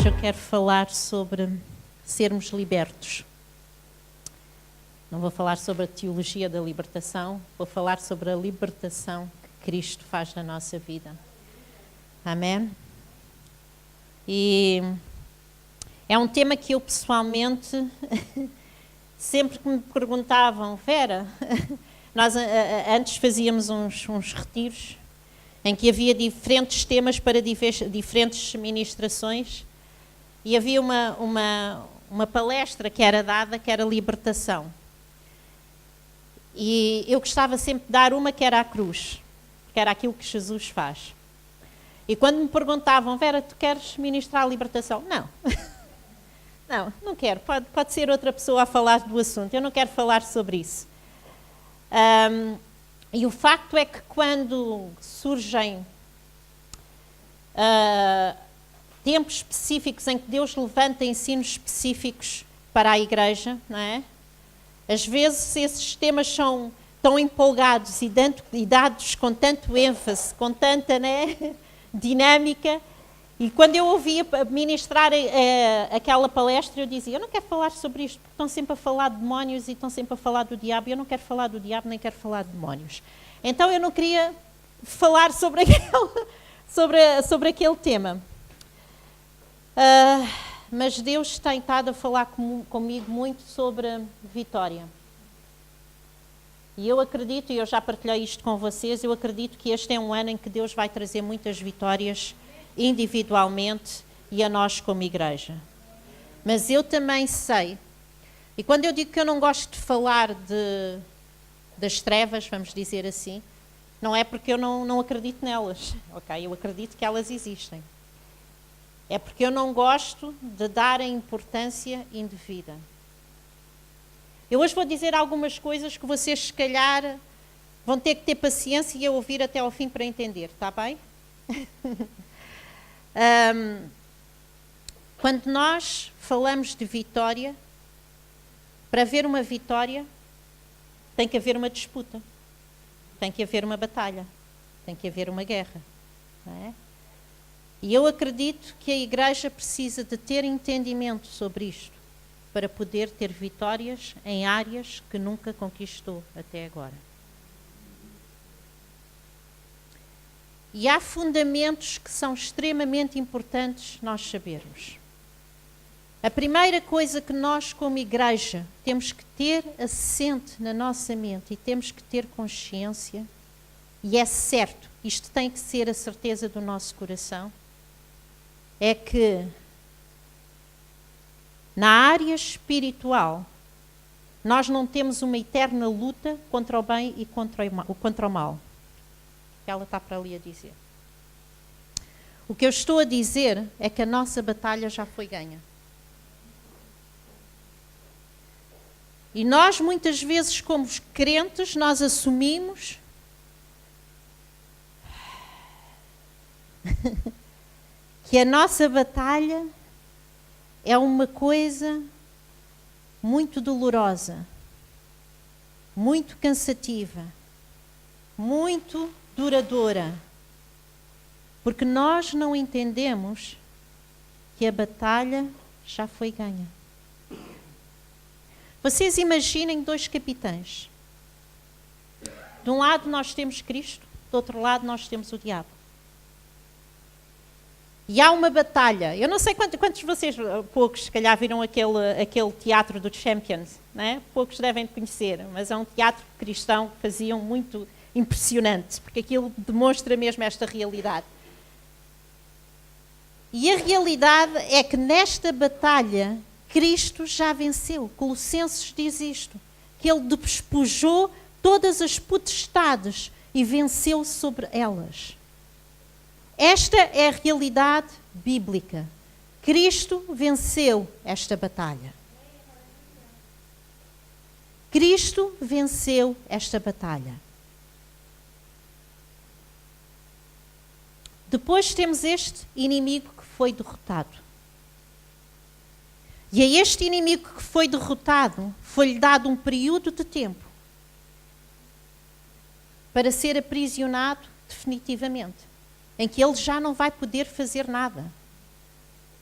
Hoje eu quero falar sobre sermos libertos. Não vou falar sobre a teologia da libertação, vou falar sobre a libertação que Cristo faz na nossa vida. Amém? E é um tema que eu pessoalmente, sempre que me perguntavam, Vera, nós antes fazíamos uns retiros em que havia diferentes temas para diferentes ministrações e havia uma palestra que era dada, que era libertação. E eu gostava sempre de dar uma que era a cruz, que era aquilo que Jesus faz. E quando me perguntavam, Vera, tu queres ministrar a libertação? Não. Não quero. Pode ser outra pessoa a falar do assunto. Eu não quero falar sobre isso. E o facto é que quando surgem tempos específicos em que Deus levanta ensinos específicos para a igreja, não é? Às vezes esses temas são tão empolgados e dados com tanto ênfase, com tanta, né, dinâmica. E quando eu ouvia ministrar aquela palestra, eu dizia, eu não quero falar sobre isto, porque estão sempre a falar de demónios e estão sempre a falar do diabo, e eu não quero falar do diabo, nem quero falar de demónios. Então eu não queria falar sobre aquele tema. Mas Deus tem estado a falar comigo muito sobre vitória. E eu acredito, e eu já partilhei isto com vocês, eu acredito que este é um ano em que Deus vai trazer muitas vitórias individualmente e a nós como igreja. Mas eu também sei, e quando eu digo que eu não gosto de falar das trevas, vamos dizer assim, não é porque eu não acredito nelas, ok? Eu acredito que elas existem. É porque eu não gosto de dar a importância indevida. Eu hoje vou dizer algumas coisas que vocês, se calhar, vão ter que ter paciência e ouvir até ao fim para entender, está bem? Quando nós falamos de vitória, para haver uma vitória, tem que haver uma disputa, tem que haver uma batalha, tem que haver uma guerra, não é? E eu acredito que a igreja precisa de ter entendimento sobre isto para poder ter vitórias em áreas que nunca conquistou até agora. E há fundamentos que são extremamente importantes nós sabermos. A primeira coisa que nós, como igreja, temos que ter assente na nossa mente e temos que ter consciência, e é certo, isto tem que ser a certeza do nosso coração, é que na área espiritual nós não temos uma eterna luta contra o bem e contra o mal. Ela está para ali a dizer. O que eu estou a dizer é que a nossa batalha já foi ganha. E nós muitas vezes, como crentes, nós assumimos que a nossa batalha é uma coisa muito dolorosa, muito cansativa, muito duradoura, porque nós não entendemos que a batalha já foi ganha. Vocês imaginem dois capitães. De um lado nós temos Cristo, do outro lado nós temos o diabo. E há uma batalha. Eu não sei quantos de vocês, poucos, se calhar viram aquele teatro do Champions, né? Poucos devem conhecer, mas é um teatro cristão que faziam muito impressionante, porque aquilo demonstra mesmo esta realidade. E a realidade é que nesta batalha, Cristo já venceu. Colossenses diz isto, que Ele despojou todas as potestades e venceu sobre elas. Esta é a realidade bíblica. Cristo venceu esta batalha. Cristo venceu esta batalha. Depois temos este inimigo que foi derrotado. E a este inimigo que foi derrotado, foi-lhe dado um período de tempo para ser aprisionado definitivamente, em que ele já não vai poder fazer nada.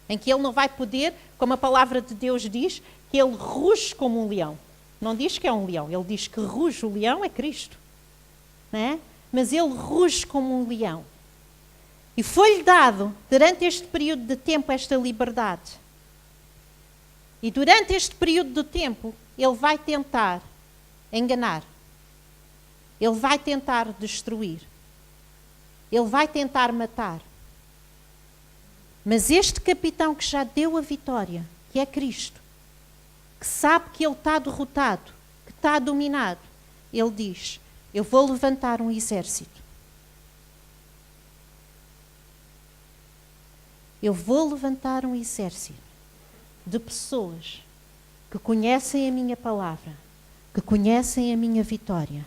em que ele não vai poder, como a palavra de Deus diz, que ele ruge como um leão. Não diz que é um leão, ele diz que ruge, o leão é Cristo. Não é? Mas ele ruge como um leão. E foi-lhe dado, durante este período de tempo, esta liberdade. E durante este período de tempo, ele vai tentar enganar. Ele vai tentar destruir. Ele vai tentar matar. Mas este capitão que já deu a vitória, que é Cristo, que sabe que ele está derrotado, que está dominado, ele diz: eu vou levantar um exército. Eu vou levantar um exército de pessoas que conhecem a minha palavra, que conhecem a minha vitória.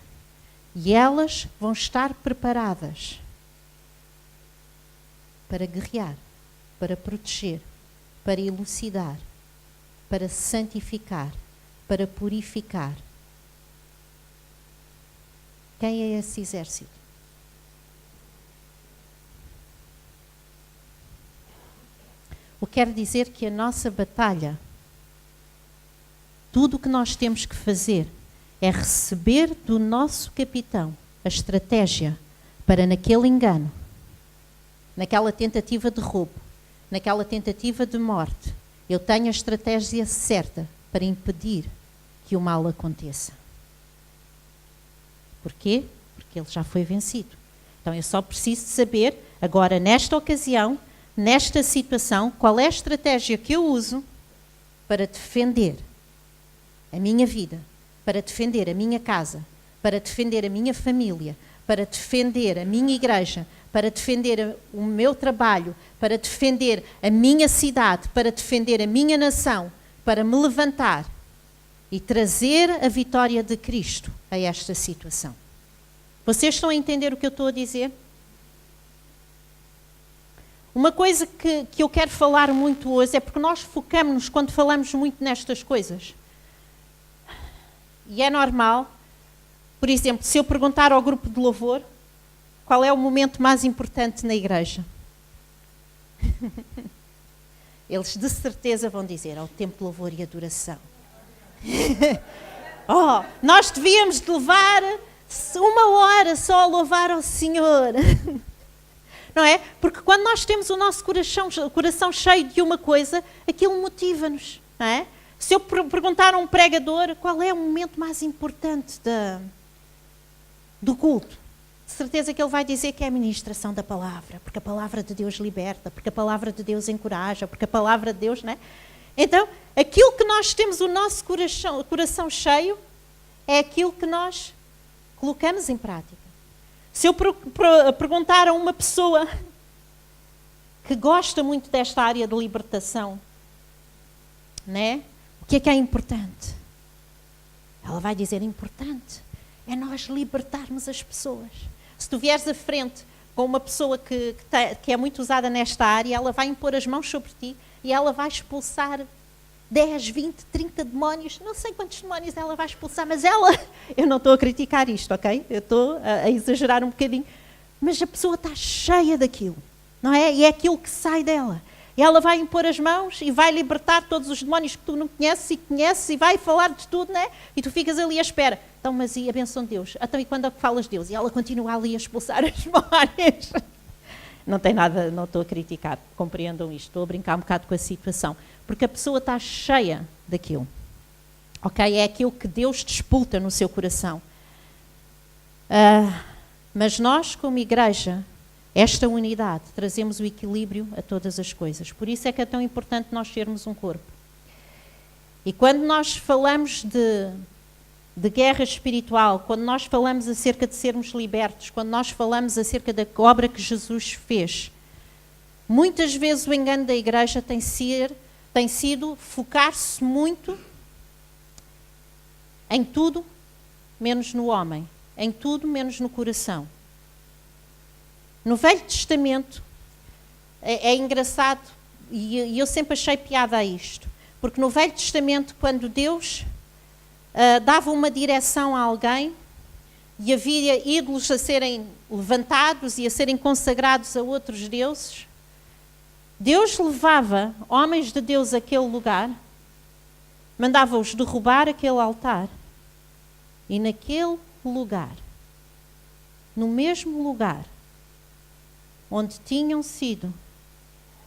E elas vão estar preparadas para guerrear, para proteger, para elucidar, para santificar, para purificar. Quem é esse exército? O que quer dizer que a nossa batalha, tudo o que nós temos que fazer é receber do nosso capitão a estratégia para, naquele engano, naquela tentativa de roubo, naquela tentativa de morte, eu tenho a estratégia certa para impedir que o mal aconteça. Porquê? Porque ele já foi vencido. Então eu só preciso de saber, agora nesta ocasião, nesta situação, qual é a estratégia que eu uso para defender a minha vida, para defender a minha casa, para defender a minha família, para defender a minha igreja, para defender o meu trabalho, para defender a minha cidade, para defender a minha nação, para me levantar e trazer a vitória de Cristo a esta situação. Vocês estão a entender o que eu estou a dizer? Uma coisa que eu quero falar muito hoje é porque nós focamos-nos quando falamos muito nestas coisas. E é normal, por exemplo, se eu perguntar ao grupo de louvor qual é o momento mais importante na igreja, eles de certeza vão dizer: ao tempo de louvor e adoração. Oh, nós devíamos de levar 1 hora só a louvar ao Senhor. Não é? Porque quando nós temos o nosso coração cheio de uma coisa, aquilo motiva-nos, não é? Se eu perguntar a um pregador qual é o momento mais importante do culto, de certeza que ele vai dizer que é a ministração da palavra, porque a palavra de Deus liberta, porque a palavra de Deus encoraja, porque a palavra de Deus, não é? Então, aquilo que nós temos o nosso coração cheio é aquilo que nós colocamos em prática. Se eu perguntar a uma pessoa que gosta muito desta área de libertação, né? O que é importante? Ela vai dizer: importante é nós libertarmos as pessoas. Se tu vieres à frente com uma pessoa que é muito usada nesta área, ela vai impor as mãos sobre ti e ela vai expulsar 10, 20, 30 demónios, não sei quantos demónios ela vai expulsar, mas eu não estou a criticar isto, ok? Eu estou a exagerar um bocadinho, mas a pessoa está cheia daquilo, não é? E é aquilo que sai dela. E ela vai impor as mãos e vai libertar todos os demónios que tu não conheces e vai falar de tudo, não é? E tu ficas ali à espera. Então, mas e a bênção de Deus? Então, e quando é que falas de Deus? E ela continua ali a expulsar as demónios. Não tem nada, não estou a criticar, compreendam isto, estou a brincar um bocado com a situação. Porque a pessoa está cheia daquilo. Ok? É aquilo que Deus despulta no seu coração. Mas nós, como igreja, esta unidade, trazemos o equilíbrio a todas as coisas. Por isso é que é tão importante nós sermos um corpo. E quando nós falamos de guerra espiritual, quando nós falamos acerca de sermos libertos, quando nós falamos acerca da obra que Jesus fez, muitas vezes o engano da igreja tem sido focar-se muito em tudo menos no homem, em tudo menos no coração. No Velho Testamento é engraçado, e eu sempre achei piada a isto, porque no Velho Testamento, quando Deus dava uma direção a alguém e havia ídolos a serem levantados e a serem consagrados a outros deuses, Deus levava homens de Deus àquele lugar, mandava-os derrubar aquele altar, e naquele lugar, no mesmo lugar onde tinham sido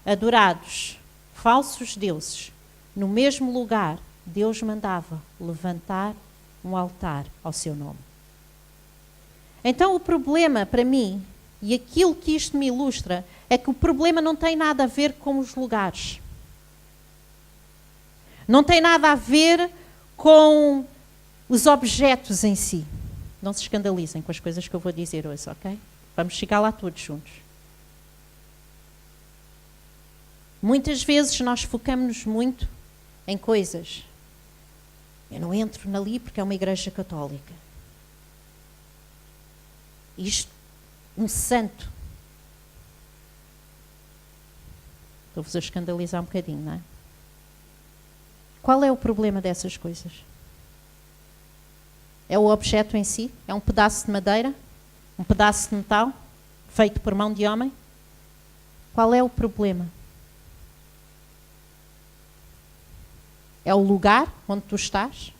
adorados falsos deuses, no mesmo lugar, Deus mandava levantar um altar ao seu nome. Então o problema para mim, e aquilo que isto me ilustra, é que o problema não tem nada a ver com os lugares. Não tem nada a ver com os objetos em si. Não se escandalizem com as coisas que eu vou dizer hoje, ok? Vamos chegar lá todos juntos. Muitas vezes nós focamos-nos muito em coisas. Eu não entro ali porque é uma igreja católica. Isto, um santo. Estou-vos a escandalizar um bocadinho, não é? Qual é o problema dessas coisas? É o objeto em si? É um pedaço de madeira? Um pedaço de metal? Feito por mão de homem? Qual é o problema? É o lugar onde tu estás?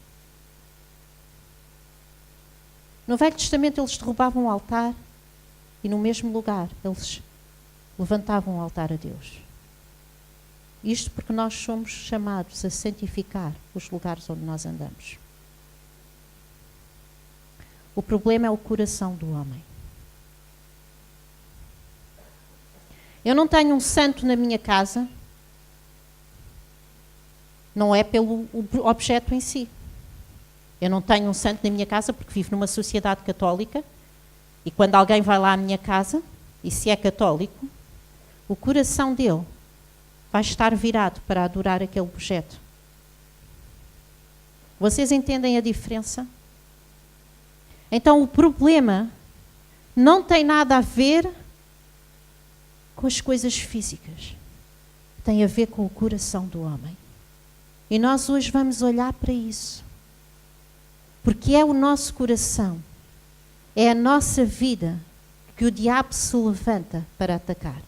No Velho Testamento eles derrubavam um altar e no mesmo lugar eles levantavam um altar a Deus. Isto porque nós somos chamados a santificar os lugares onde nós andamos. O problema é o coração do homem. Eu não tenho um santo na minha casa, não é pelo objeto em si. Eu não tenho um santo na minha casa porque vivo numa sociedade católica e quando alguém vai lá à minha casa, e se é católico, o coração dele vai estar virado para adorar aquele objeto. Vocês entendem a diferença? Então o problema não tem nada a ver com as coisas físicas. Tem a ver com o coração do homem. E nós hoje vamos olhar para isso. Porque é o nosso coração, é a nossa vida que o diabo se levanta para atacar.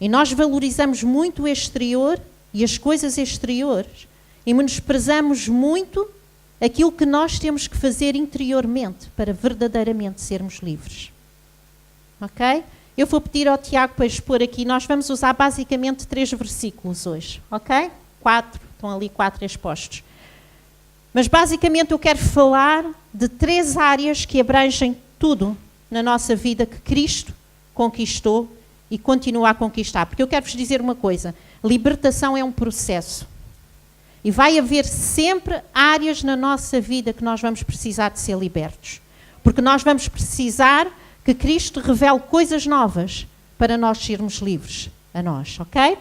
E nós valorizamos muito o exterior e as coisas exteriores e menosprezamos muito aquilo que nós temos que fazer interiormente para verdadeiramente sermos livres. Ok? Eu vou pedir ao Tiago para expor aqui, nós vamos usar basicamente 3 versículos hoje. Ok? 4, estão ali 4 expostos. Mas basicamente eu quero falar de 3 áreas que abrangem tudo na nossa vida que Cristo conquistou e continua a conquistar. Porque eu quero-vos dizer uma coisa, libertação é um processo. E vai haver sempre áreas na nossa vida que nós vamos precisar de ser libertos. Porque nós vamos precisar que Cristo revele coisas novas para nós sermos livres a nós, ok?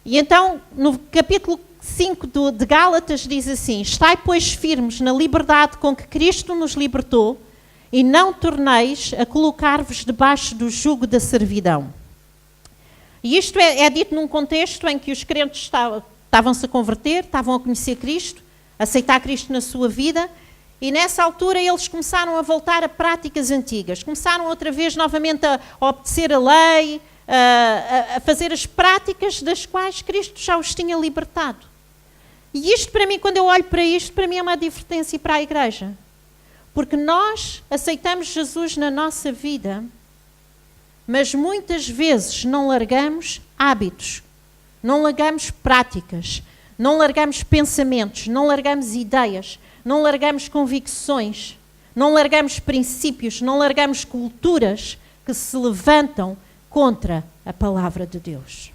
E então, no capítulo 5 de Gálatas diz assim: estai, pois, firmes na liberdade com que Cristo nos libertou e não torneis a colocar-vos debaixo do jugo da servidão. E isto é dito num contexto em que os crentes estavam-se a converter, estavam a conhecer Cristo, a aceitar Cristo na sua vida, e nessa altura eles começaram a voltar a práticas antigas, começaram outra vez novamente a obedecer a lei, a fazer as práticas das quais Cristo já os tinha libertado. E isto para mim, quando eu olho para isto, para mim é uma advertência para a igreja. Porque nós aceitamos Jesus na nossa vida, mas muitas vezes não largamos hábitos, não largamos práticas, não largamos pensamentos, não largamos ideias, não largamos convicções, não largamos princípios, não largamos culturas que se levantam contra a palavra de Deus.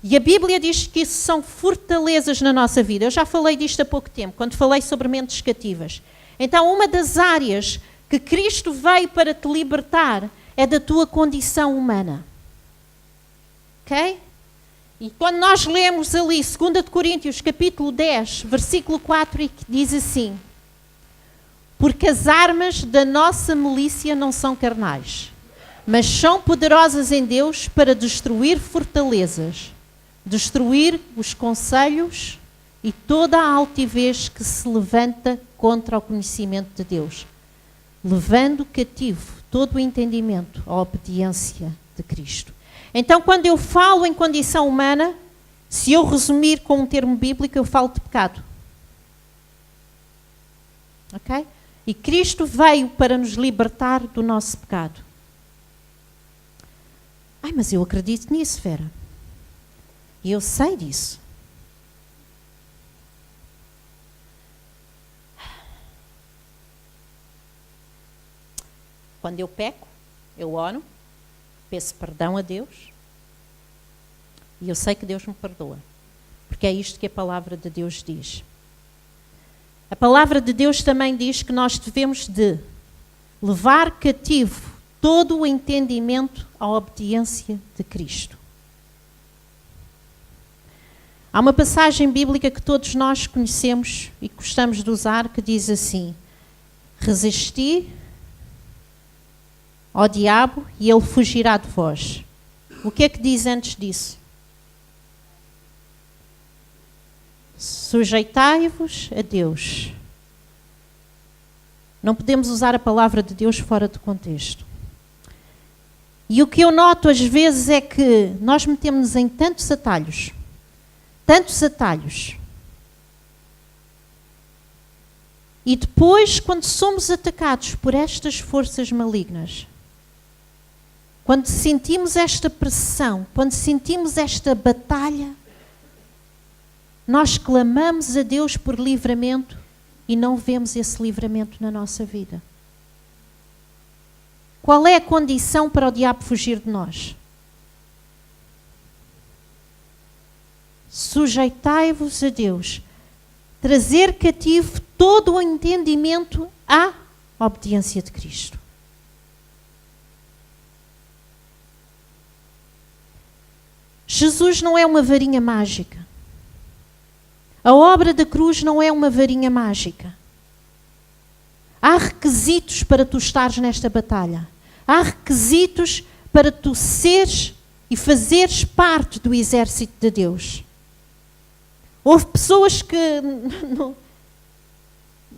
E a Bíblia diz que isso são fortalezas na nossa vida. Eu já falei disto há pouco tempo, quando falei sobre mentes cativas. Então, uma das áreas que Cristo veio para te libertar é da tua condição humana. Ok? E quando nós lemos ali 2 Coríntios, capítulo 10, versículo 4, diz assim: porque as armas da nossa milícia não são carnais, mas são poderosas em Deus para destruir fortalezas, destruir os conselhos e toda a altivez que se levanta contra o conhecimento de Deus, levando cativo todo o entendimento à obediência de Cristo. Então, quando eu falo em condição humana, se eu resumir com um termo bíblico, eu falo de pecado. Ok? E Cristo veio para nos libertar do nosso pecado. Ai, mas eu acredito nisso, Vera. E eu sei disso. Quando eu peco, eu oro, peço perdão a Deus e eu sei que Deus me perdoa. Porque é isto que a palavra de Deus diz. A palavra de Deus também diz que nós devemos de levar cativo todo o entendimento à obediência de Cristo. Há uma passagem bíblica que todos nós conhecemos e gostamos de usar que diz assim: resisti ao diabo e ele fugirá de vós. O que é que diz antes disso? Sujeitai-vos a Deus. Não podemos usar a palavra de Deus fora de contexto. E o que eu noto às vezes é que nós metemos-nos em tantos atalhos, e depois, quando somos atacados por estas forças malignas, quando sentimos esta pressão, quando sentimos esta batalha, nós clamamos a Deus por livramento e não vemos esse livramento na nossa vida. Qual é a condição para o diabo fugir de nós? Sujeitai-vos a Deus. Trazer cativo todo o entendimento à obediência de Cristo. Jesus não é uma varinha mágica. A obra da cruz não é uma varinha mágica. Há requisitos para tu estares nesta batalha. Há requisitos para tu seres e fazeres parte do exército de Deus. Houve pessoas que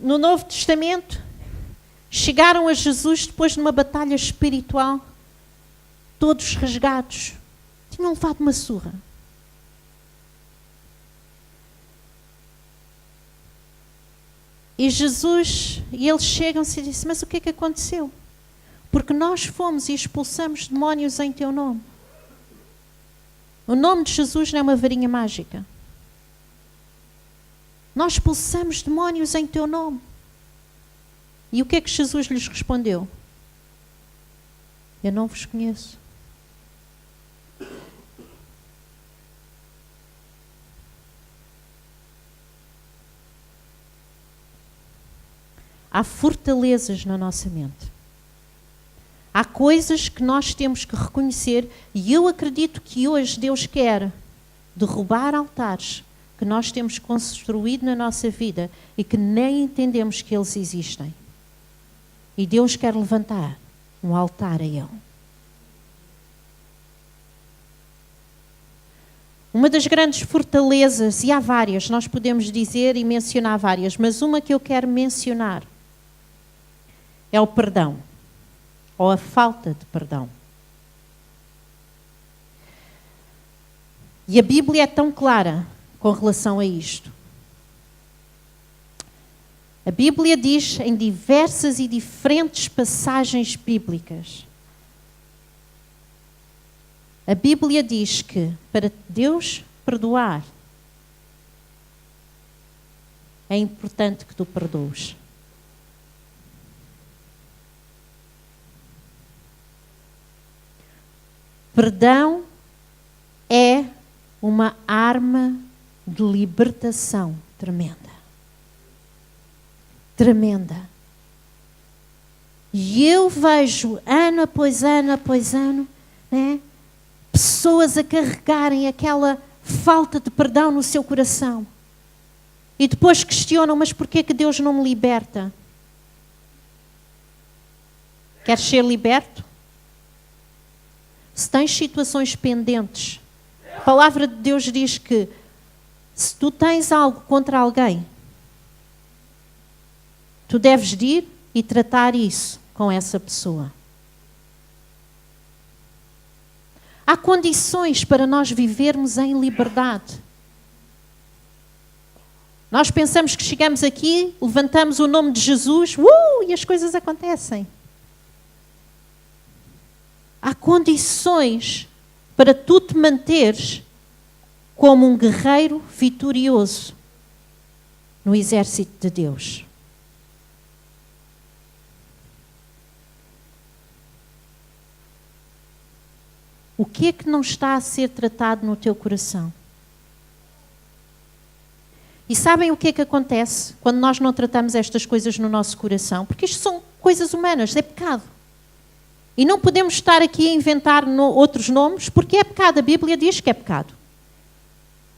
no Novo Testamento chegaram a Jesus depois de uma batalha espiritual, todos rasgados. Tinham levado uma surra. E Jesus, e eles chegam-se e dizem: mas o que é que aconteceu? Porque nós fomos e expulsamos demónios em teu nome. O nome de Jesus não é uma varinha mágica. Nós expulsamos demónios em teu nome. E o que é que Jesus lhes respondeu? Eu não vos conheço. Há fortalezas na nossa mente. Há coisas que nós temos que reconhecer e eu acredito que hoje Deus quer derrubar altares que nós temos construído na nossa vida e que nem entendemos que eles existem. E Deus quer levantar um altar a Ele. Uma das grandes fortalezas, e há várias, nós podemos dizer e mencionar várias, mas uma que eu quero mencionar é o perdão, ou a falta de perdão. E a Bíblia é tão clara com relação a isto. A Bíblia diz em diversas e diferentes passagens bíblicas, a Bíblia diz que para Deus perdoar, é importante que tu perdoes. Perdão é uma arma de libertação tremenda. Tremenda. E eu vejo ano após ano, né, pessoas a carregarem aquela falta de perdão no seu coração. E depois questionam, mas porquê que Deus não me liberta? Queres ser liberto? Se tens situações pendentes, a palavra de Deus diz que se tu tens algo contra alguém, tu deves de ir e tratar isso com essa pessoa. Há condições para nós vivermos em liberdade. Nós pensamos que chegamos aqui, levantamos o nome de Jesus, e as coisas acontecem. Há condições para tu te manteres como um guerreiro vitorioso no exército de Deus. O que é que não está a ser tratado no teu coração? E sabem o que é que acontece quando nós não tratamos estas coisas no nosso coração? Porque isto são coisas humanas, é pecado. E não podemos estar aqui a inventar outros nomes, porque é pecado. A Bíblia diz que é pecado.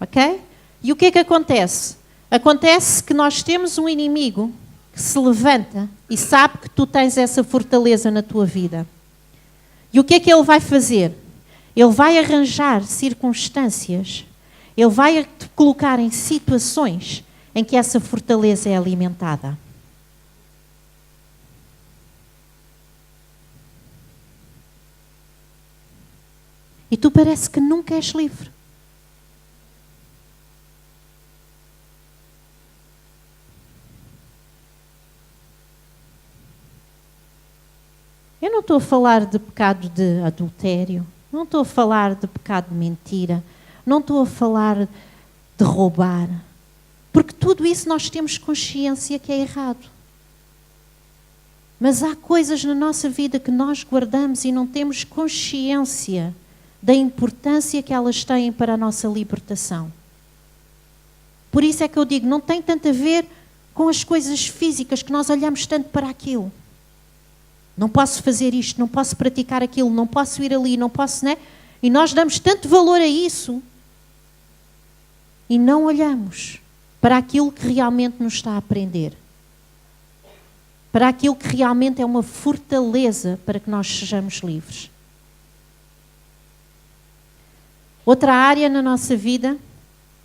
Ok? E o que é que acontece? Acontece que nós temos um inimigo que se levanta e sabe que tu tens essa fortaleza na tua vida. E o que é que ele vai fazer? Ele vai arranjar circunstâncias, ele vai te colocar em situações em que essa fortaleza é alimentada. E tu parece que nunca és livre. Eu não estou a falar de pecado de adultério, não estou a falar de pecado de mentira, não estou a falar de roubar, porque tudo isso nós temos consciência que é errado. Mas há coisas na nossa vida que nós guardamos e não temos consciência da importância que elas têm para a nossa libertação. Por isso é que eu digo, não tem tanto a ver com as coisas físicas que nós olhamos tanto para aquilo. Não posso fazer isto, não posso praticar aquilo, não posso ir ali, não posso, né? E nós damos tanto valor a isso e não olhamos para aquilo que realmente nos está a prender. Para aquilo que realmente é uma fortaleza para que nós sejamos livres. Outra área na nossa vida,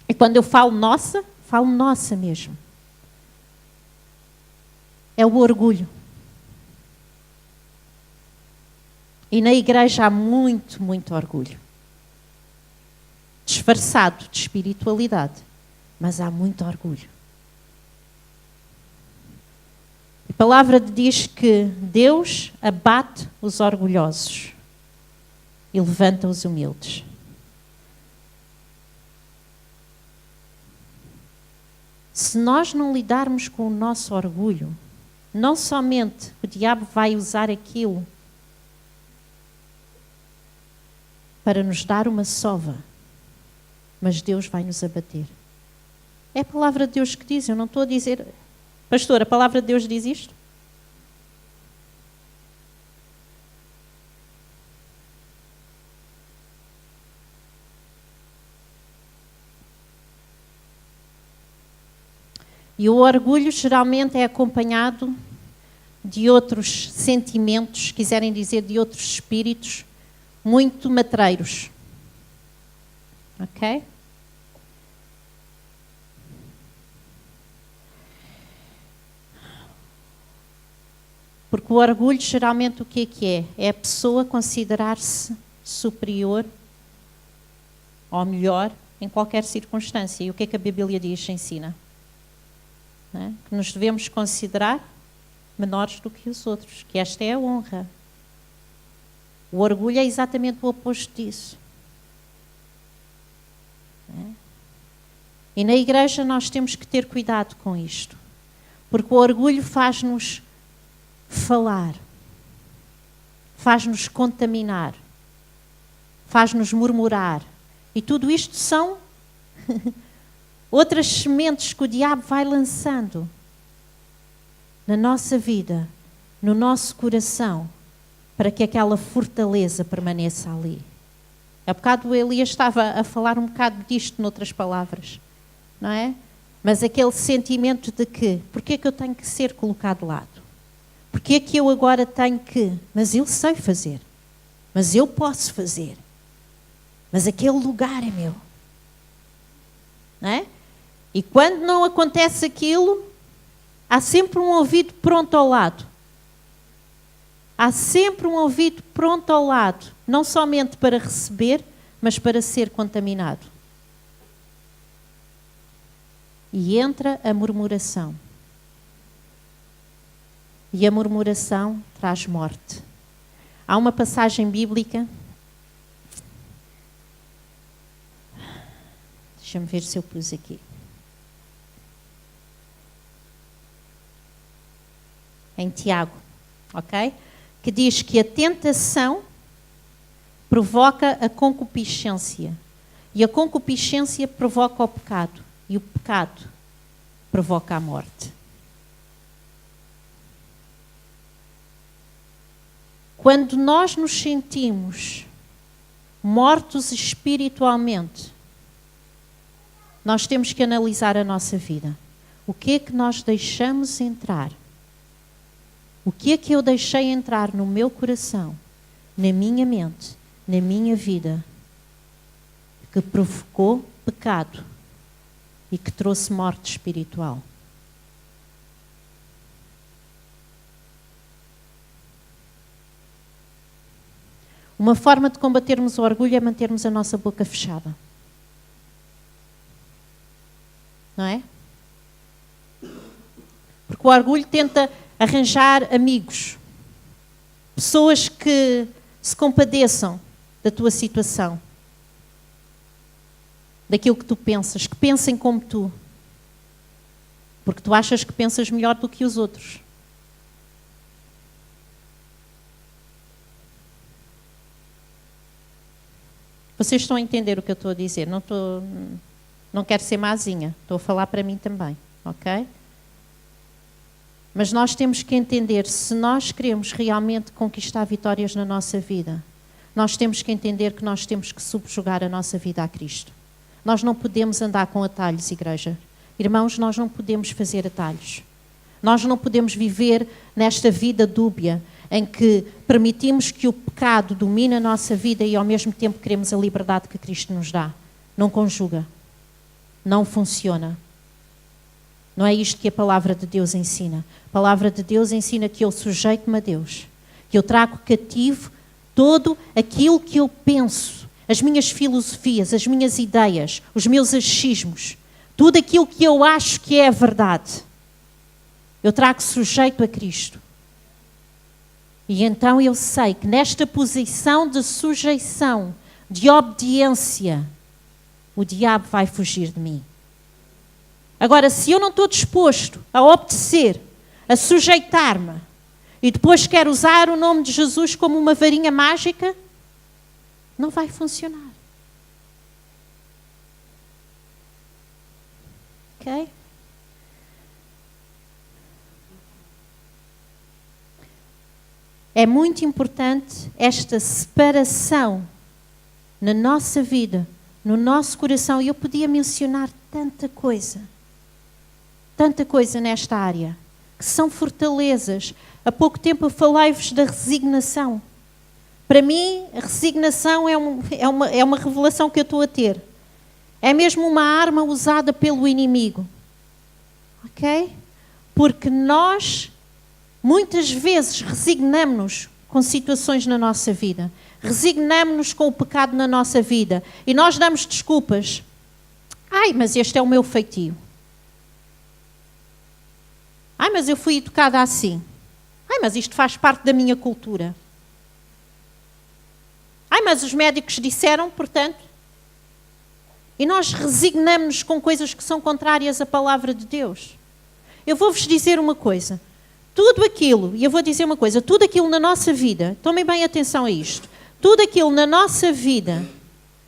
e quando eu falo nossa mesmo, é o orgulho. E na igreja há muito, muito orgulho. Disfarçado de espiritualidade, mas há muito orgulho. A palavra diz que Deus abate os orgulhosos e levanta os humildes. Se nós não lidarmos com o nosso orgulho, não somente o diabo vai usar aquilo para nos dar uma sova, mas Deus vai nos abater. É a palavra de Deus que diz, eu não estou a dizer... Pastor, a palavra de Deus diz isto? E o orgulho geralmente é acompanhado de outros sentimentos, quiserem dizer de outros espíritos, muito matreiros. Ok? Porque o orgulho geralmente o que é? É a pessoa considerar-se superior ou melhor em qualquer circunstância. E o que é que a Bíblia diz, ensina? Não é? Que nos devemos considerar menores do que os outros, que esta é a honra. O orgulho é exatamente o oposto disso. Não é? E na igreja nós temos que ter cuidado com isto, porque o orgulho faz-nos falar, faz-nos contaminar, faz-nos murmurar. E tudo isto são outras sementes que o diabo vai lançando na nossa vida, no nosso coração, para que aquela fortaleza permaneça ali. Há bocado o Elias estava a falar um bocado disto, noutras palavras, não é? Mas aquele sentimento de que, porquê é que eu tenho que ser colocado de lado? Porquê é que eu agora tenho que... Mas eu sei fazer. Mas eu posso fazer. Mas aquele lugar é meu. Não é? E quando não acontece aquilo, há sempre um ouvido pronto ao lado. Há sempre um ouvido pronto ao lado, não somente para receber, mas para ser contaminado. E entra a murmuração. E a murmuração traz morte. Há uma passagem bíblica. Deixa-me ver se eu pus aqui. Em Tiago, ok? Que diz que a tentação provoca a concupiscência. E a concupiscência provoca o pecado. E o pecado provoca a morte. Quando nós nos sentimos mortos espiritualmente, nós temos que analisar a nossa vida. O que é que nós deixamos entrar? O que é que eu deixei entrar no meu coração, na minha mente, na minha vida, que provocou pecado e que trouxe morte espiritual? Uma forma de combatermos o orgulho é mantermos a nossa boca fechada. Não é? Porque o orgulho tenta arranjar amigos, pessoas que se compadeçam da tua situação, daquilo que tu pensas, que pensem como tu, porque tu achas que pensas melhor do que os outros. Vocês estão a entender o que eu estou a dizer? Não quero ser mazinha, estou a falar para mim também, ok? Mas nós temos que entender, se nós queremos realmente conquistar vitórias na nossa vida, nós temos que entender que nós temos que subjugar a nossa vida a Cristo. Nós não podemos andar com atalhos, igreja. Irmãos, nós não podemos fazer atalhos. Nós não podemos viver nesta vida dúbia, em que permitimos que o pecado domine a nossa vida e ao mesmo tempo queremos a liberdade que Cristo nos dá. Não conjuga. Não funciona. Não é isto que a palavra de Deus ensina. A palavra de Deus ensina que eu sujeito-me a Deus. Que eu trago cativo todo aquilo que eu penso, as minhas filosofias, as minhas ideias, os meus achismos, tudo aquilo que eu acho que é a verdade. Eu trago sujeito a Cristo. E então eu sei que nesta posição de sujeição, de obediência, o diabo vai fugir de mim. Agora, se eu não estou disposto a obedecer, a sujeitar-me, e depois quero usar o nome de Jesus como uma varinha mágica, não vai funcionar. Ok? É muito importante esta separação na nossa vida, no nosso coração. E eu podia mencionar tanta coisa nesta área, que são fortalezas. Há pouco tempo eu falei-vos da resignação. Para mim, a resignação é uma revelação que eu estou a ter. É mesmo uma arma usada pelo inimigo. Ok? Porque nós, muitas vezes, resignamos-nos com situações na nossa vida. Resignamos-nos com o pecado na nossa vida. E nós damos desculpas. Ai, mas este é o meu feitio. Ai, mas eu fui educada assim. Ai, mas isto faz parte da minha cultura. Ai, mas os médicos disseram, portanto. E nós resignamos-nos com coisas que são contrárias à palavra de Deus. Eu vou-vos dizer uma coisa. Tudo aquilo na nossa vida, tomem bem atenção a isto. Tudo aquilo na nossa vida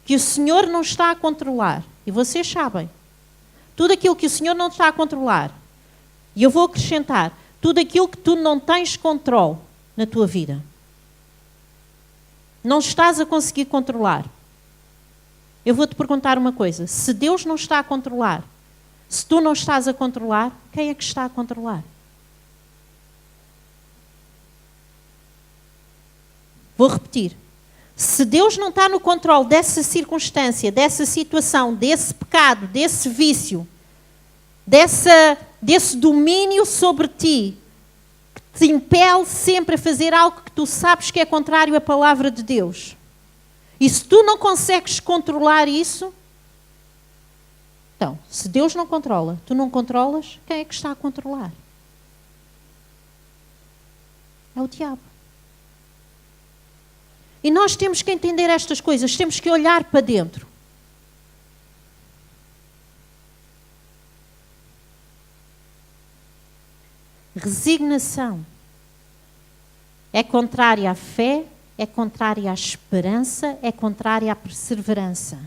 que o Senhor não está a controlar, e vocês sabem, tudo aquilo que o Senhor não está a controlar, e eu vou acrescentar, tudo aquilo que tu não tens controle na tua vida, não estás a conseguir controlar. Eu vou-te perguntar uma coisa, se Deus não está a controlar, se tu não estás a controlar, quem é que está a controlar? Vou repetir. Se Deus não está no controle dessa circunstância, dessa situação, desse pecado, desse vício, desse domínio sobre ti, que te impele sempre a fazer algo que tu sabes que é contrário à palavra de Deus. E se tu não consegues controlar isso, então, se Deus não controla, tu não controlas, quem é que está a controlar? É o diabo. E nós temos que entender estas coisas, temos que olhar para dentro. Resignação é contrária à fé, é contrária à esperança, é contrária à perseverança.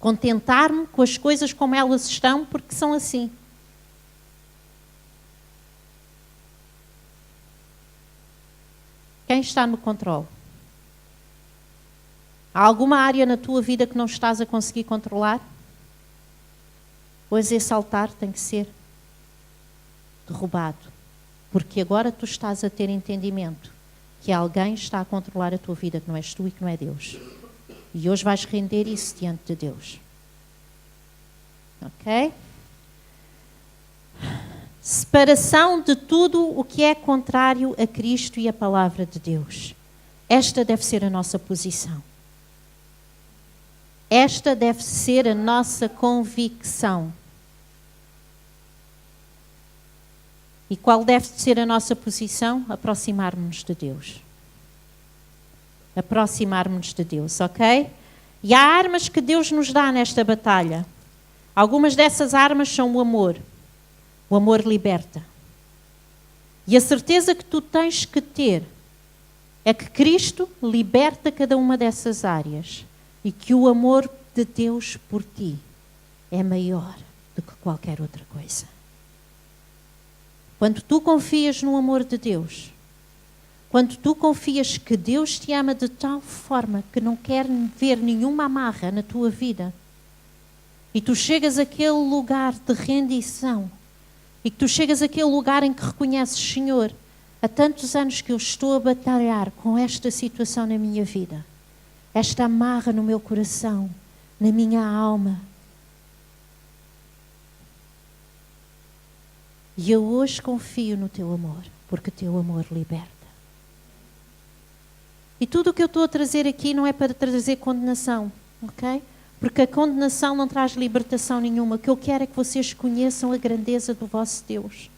Contentar-me com as coisas como elas estão, porque são assim. Quem está no controle? Há alguma área na tua vida que não estás a conseguir controlar? Pois esse altar tem que ser derrubado. Porque agora tu estás a ter entendimento que alguém está a controlar a tua vida, que não és tu e que não é Deus. E hoje vais render isso diante de Deus. Ok? Separação de tudo o que é contrário a Cristo e a palavra de Deus. Esta deve ser a nossa posição. Esta deve ser a nossa convicção. E qual deve ser a nossa posição? Aproximar-nos de Deus. Aproximar-nos de Deus, ok? E há armas que Deus nos dá nesta batalha. Algumas dessas armas são o amor. O amor liberta. E a certeza que tu tens que ter é que Cristo liberta cada uma dessas áreas e que o amor de Deus por ti é maior do que qualquer outra coisa. Quando tu confias no amor de Deus, quando tu confias que Deus te ama de tal forma que não quer ver nenhuma amarra na tua vida, e tu chegas àquele lugar de rendição, e que tu chegas àquele lugar em que reconheces, Senhor, há tantos anos que eu estou a batalhar com esta situação na minha vida, esta amarra no meu coração, na minha alma. E eu hoje confio no teu amor, porque teu amor liberta. E tudo o que eu estou a trazer aqui não é para trazer condenação, ok? Porque a condenação não traz libertação nenhuma. O que eu quero é que vocês conheçam a grandeza do vosso Deus.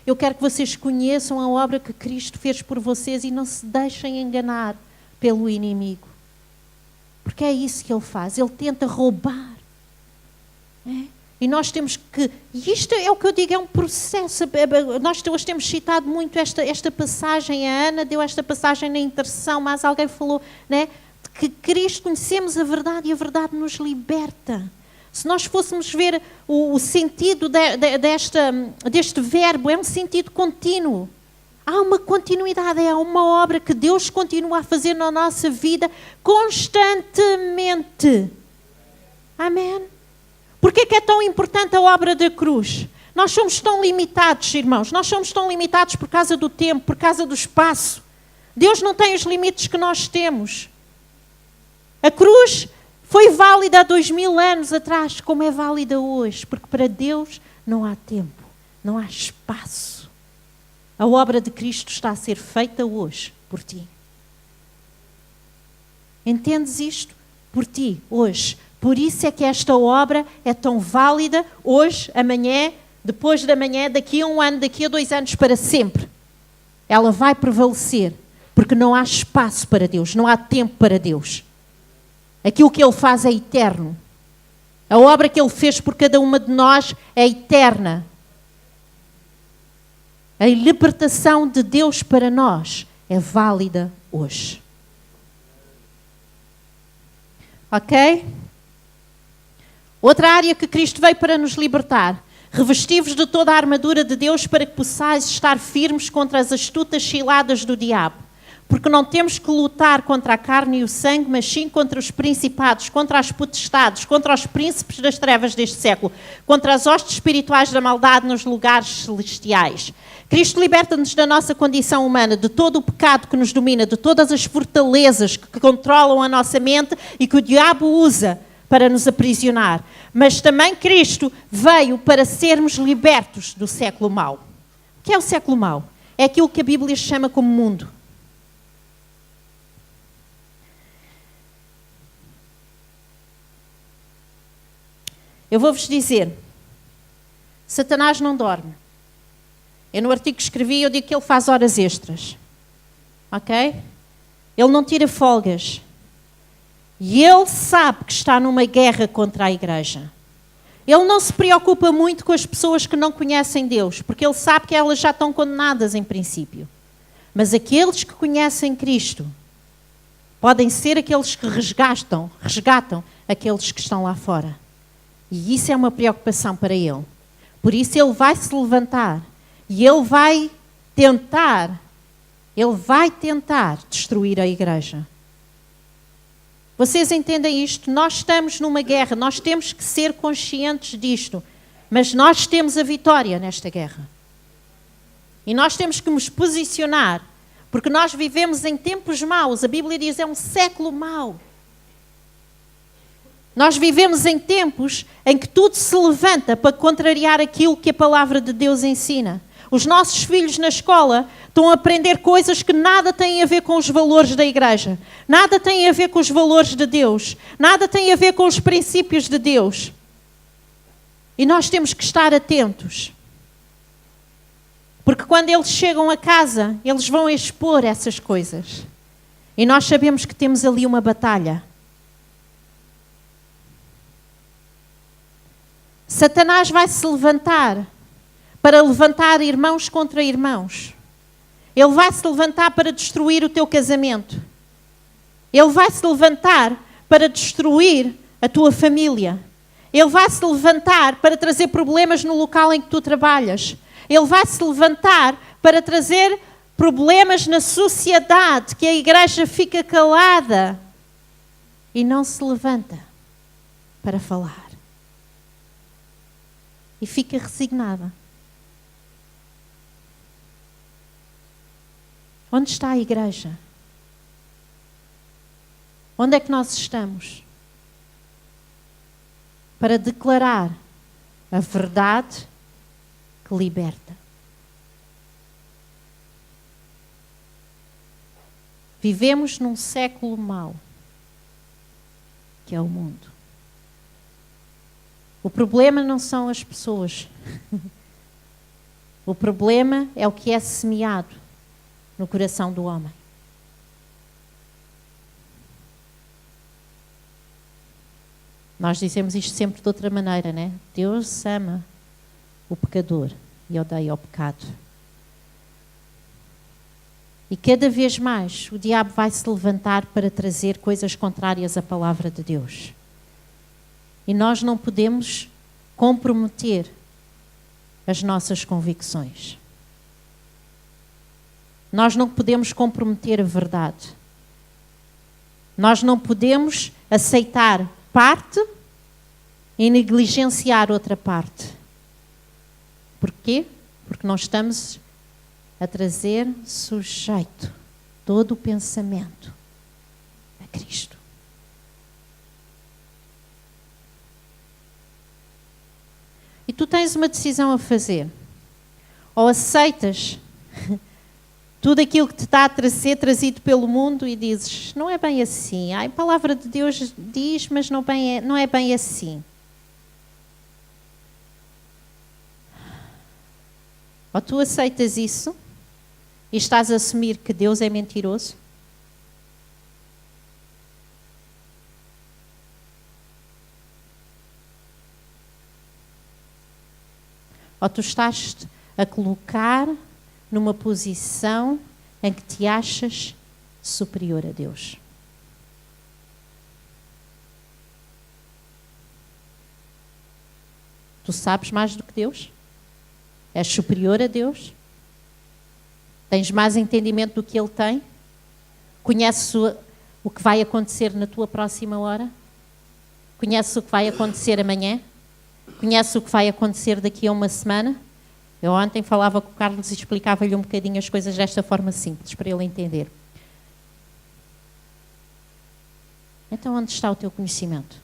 Eu quero que vocês conheçam a obra que Cristo fez por vocês e não se deixem enganar pelo inimigo. Porque é isso que ele faz. Ele tenta roubar. E nós temos que... E isto é o que eu digo, é um processo. Nós hoje temos citado muito esta passagem. A Ana deu esta passagem na intercessão, mas alguém falou, né? Que Cristo, conhecemos a verdade e a verdade nos liberta. Se nós fôssemos ver o sentido deste verbo, é um sentido contínuo. Há uma continuidade, é uma obra que Deus continua a fazer na nossa vida constantemente. Amém? Por que é tão importante a obra da cruz? Nós somos tão limitados, irmãos. Nós somos tão limitados por causa do tempo, por causa do espaço. Deus não tem os limites que nós temos. A cruz foi válida há 2000 anos atrás, como é válida hoje. Porque para Deus não há tempo, não há espaço. A obra de Cristo está a ser feita hoje, por ti. Entendes isto? Por ti, hoje. Por isso é que esta obra é tão válida hoje, amanhã, depois de amanhã, daqui a 1 ano, daqui a 2 anos, para sempre. Ela vai prevalecer, porque não há espaço para Deus, não há tempo para Deus. Aquilo que Ele faz é eterno. A obra que Ele fez por cada uma de nós é eterna. A libertação de Deus para nós é válida hoje. Ok? Outra área que Cristo veio para nos libertar. Revesti-vos de toda a armadura de Deus para que possais estar firmes contra as astutas ciladas do diabo. Porque não temos que lutar contra a carne e o sangue, mas sim contra os principados, contra as potestades, contra os príncipes das trevas deste século, contra as hostes espirituais da maldade nos lugares celestiais. Cristo liberta-nos da nossa condição humana, de todo o pecado que nos domina, de todas as fortalezas que controlam a nossa mente e que o diabo usa para nos aprisionar. Mas também Cristo veio para sermos libertos do século mau. O que é o século mau? É aquilo que a Bíblia chama como mundo. Eu vou-vos dizer, Satanás não dorme. Eu no artigo que escrevi, eu digo que ele faz horas extras. Ok? Ele não tira folgas. E ele sabe que está numa guerra contra a igreja. Ele não se preocupa muito com as pessoas que não conhecem Deus, porque ele sabe que elas já estão condenadas em princípio. Mas aqueles que conhecem Cristo podem ser aqueles que resgatam aqueles que estão lá fora. E isso é uma preocupação para ele. Por isso ele vai se levantar e ele vai tentar destruir a igreja. Vocês entendem isto? Nós estamos numa guerra, nós temos que ser conscientes disto. Mas nós temos a vitória nesta guerra. E nós temos que nos posicionar, porque nós vivemos em tempos maus. A Bíblia diz que é um século mau. Nós vivemos em tempos em que tudo se levanta para contrariar aquilo que a palavra de Deus ensina. Os nossos filhos na escola estão a aprender coisas que nada têm a ver com os valores da igreja, nada têm a ver com os valores de Deus, nada têm a ver com os princípios de Deus. E nós temos que estar atentos. Porque quando eles chegam a casa, eles vão expor essas coisas. E nós sabemos que temos ali uma batalha. Satanás vai se levantar para levantar irmãos contra irmãos. Ele vai se levantar para destruir o teu casamento. Ele vai se levantar para destruir a tua família. Ele vai se levantar para trazer problemas no local em que tu trabalhas. Ele vai se levantar para trazer problemas na sociedade, que a igreja fica calada e não se levanta para falar. E fica resignada. Onde está a igreja? Onde é que nós estamos? Para declarar a verdade que liberta. Vivemos num século mau, que é o mundo. O problema não são as pessoas. O problema é o que é semeado no coração do homem. Nós dizemos isto sempre de outra maneira, né? Deus ama o pecador e odeia o pecado. E cada vez mais o diabo vai se levantar para trazer coisas contrárias à palavra de Deus. E nós não podemos comprometer as nossas convicções. Nós não podemos comprometer a verdade. Nós não podemos aceitar parte e negligenciar outra parte. Porquê? Porque nós estamos a trazer sujeito todo o pensamento a Cristo. E tu tens uma decisão a fazer. Ou aceitas tudo aquilo que te está a ser trazido pelo mundo e dizes, não é bem assim. A palavra de Deus diz, mas não é bem assim. Ou tu aceitas isso e estás a assumir que Deus é mentiroso? Ou tu estás a colocar numa posição em que te achas superior a Deus? Tu sabes mais do que Deus? És superior a Deus? Tens mais entendimento do que Ele tem? Conheces o que vai acontecer na tua próxima hora? Conheces o que vai acontecer amanhã? Conheces o que vai acontecer daqui a uma semana? Eu ontem falava com o Carlos e explicava-lhe um bocadinho as coisas desta forma simples, para ele entender. Então onde está o teu conhecimento?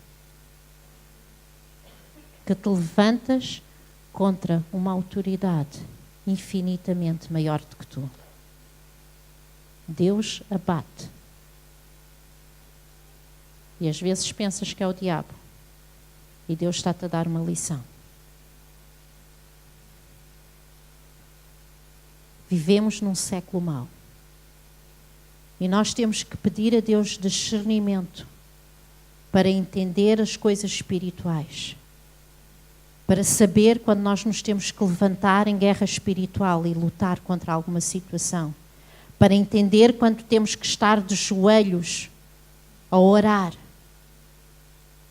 Que te levantas contra uma autoridade infinitamente maior do que tu. Deus abate. E às vezes pensas que é o diabo. E Deus está-te a dar uma lição. Vivemos num século mau. E nós temos que pedir a Deus discernimento para entender as coisas espirituais. Para saber quando nós nos temos que levantar em guerra espiritual e lutar contra alguma situação. Para entender quando temos que estar de joelhos a orar.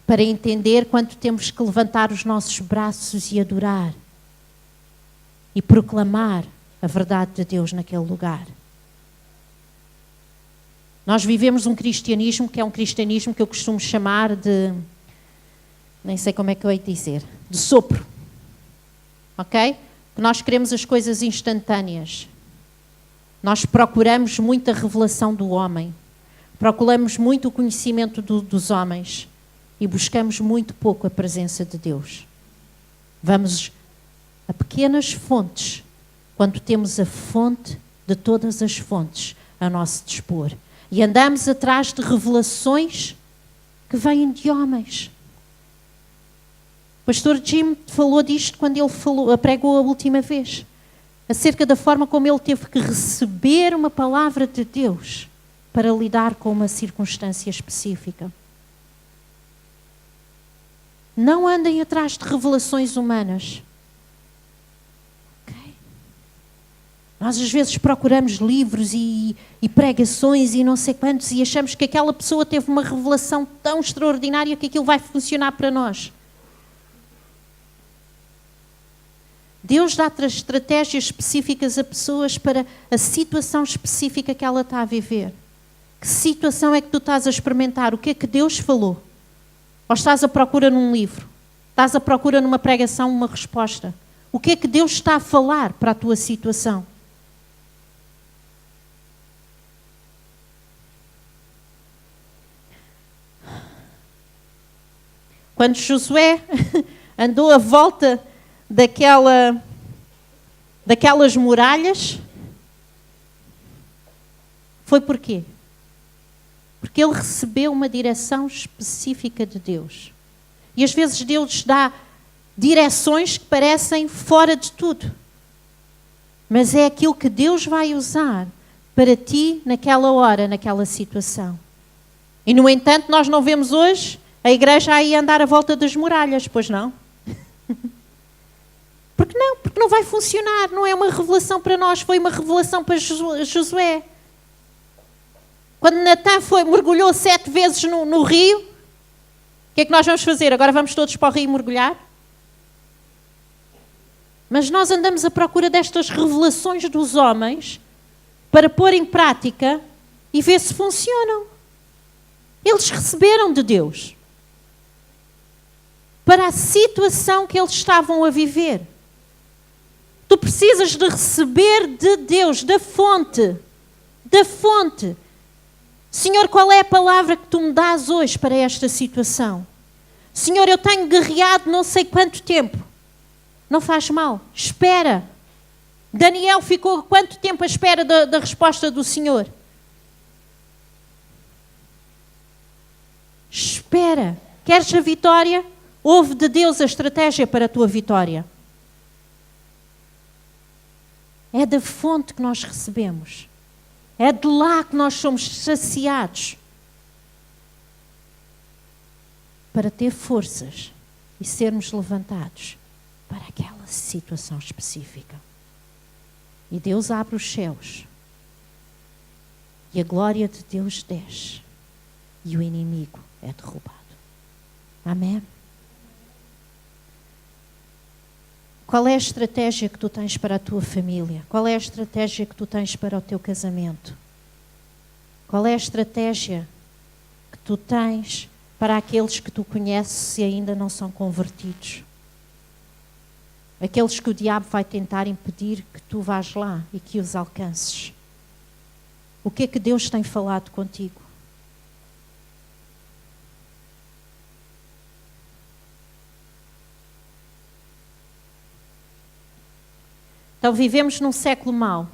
Para entender quando temos que levantar os nossos braços e adorar. E proclamar a verdade de Deus naquele lugar. Nós vivemos um cristianismo que é um cristianismo que eu costumo chamar de, nem sei como é que eu hei de dizer, de sopro. Ok? Nós queremos as coisas instantâneas. Nós procuramos muita revelação do homem. Procuramos muito o conhecimento dos homens. E buscamos muito pouco a presença de Deus. Vamos a pequenas fontes, quando temos a fonte de todas as fontes a nosso dispor. E andamos atrás de revelações que vêm de homens. O pastor Jim falou disto quando ele pregou a última vez. Acerca da forma como ele teve que receber uma palavra de Deus para lidar com uma circunstância específica. Não andem atrás de revelações humanas. Okay? Nós às vezes procuramos livros e pregações e não sei quantos e achamos que aquela pessoa teve uma revelação tão extraordinária que aquilo vai funcionar para nós. Deus dá estratégias específicas a pessoas para a situação específica que ela está a viver. Que situação é que tu estás a experimentar? O que é que Deus falou? Ou estás à procura num livro? Estás à procura numa pregação, uma resposta? O que é que Deus está a falar para a tua situação? Quando Josué andou à volta daquelas muralhas, foi porquê? Porque ele recebeu uma direção específica de Deus. E às vezes Deus dá direções que parecem fora de tudo. Mas é aquilo que Deus vai usar para ti naquela hora, naquela situação. E no entanto, nós não vemos hoje a igreja aí andar à volta das muralhas, pois não? Porque não? Porque não vai funcionar. Não é uma revelação para nós, foi uma revelação para Josué. Quando Natã mergulhou 7 vezes no rio, o que é que nós vamos fazer? Agora vamos todos para o rio mergulhar? Mas nós andamos à procura destas revelações dos homens para pôr em prática e ver se funcionam. Eles receberam de Deus para a situação que eles estavam a viver. Tu precisas de receber de Deus, da fonte. Da fonte. Senhor, qual é a palavra que tu me dás hoje para esta situação? Senhor, eu tenho guerreado não sei quanto tempo. Não faz mal, espera. Daniel ficou quanto tempo à espera da resposta do Senhor? Espera. Queres a vitória? Ouve de Deus a estratégia para a tua vitória. É da fonte que nós recebemos. É de lá que nós somos saciados para ter forças e sermos levantados para aquela situação específica. E Deus abre os céus e a glória de Deus desce e o inimigo é derrubado. Amém? Qual é a estratégia que tu tens para a tua família? Qual é a estratégia que tu tens para o teu casamento? Qual é a estratégia que tu tens para aqueles que tu conheces e ainda não são convertidos? Aqueles que o diabo vai tentar impedir que tu vás lá e que os alcances. O que é que Deus tem falado contigo? Então vivemos num século mau.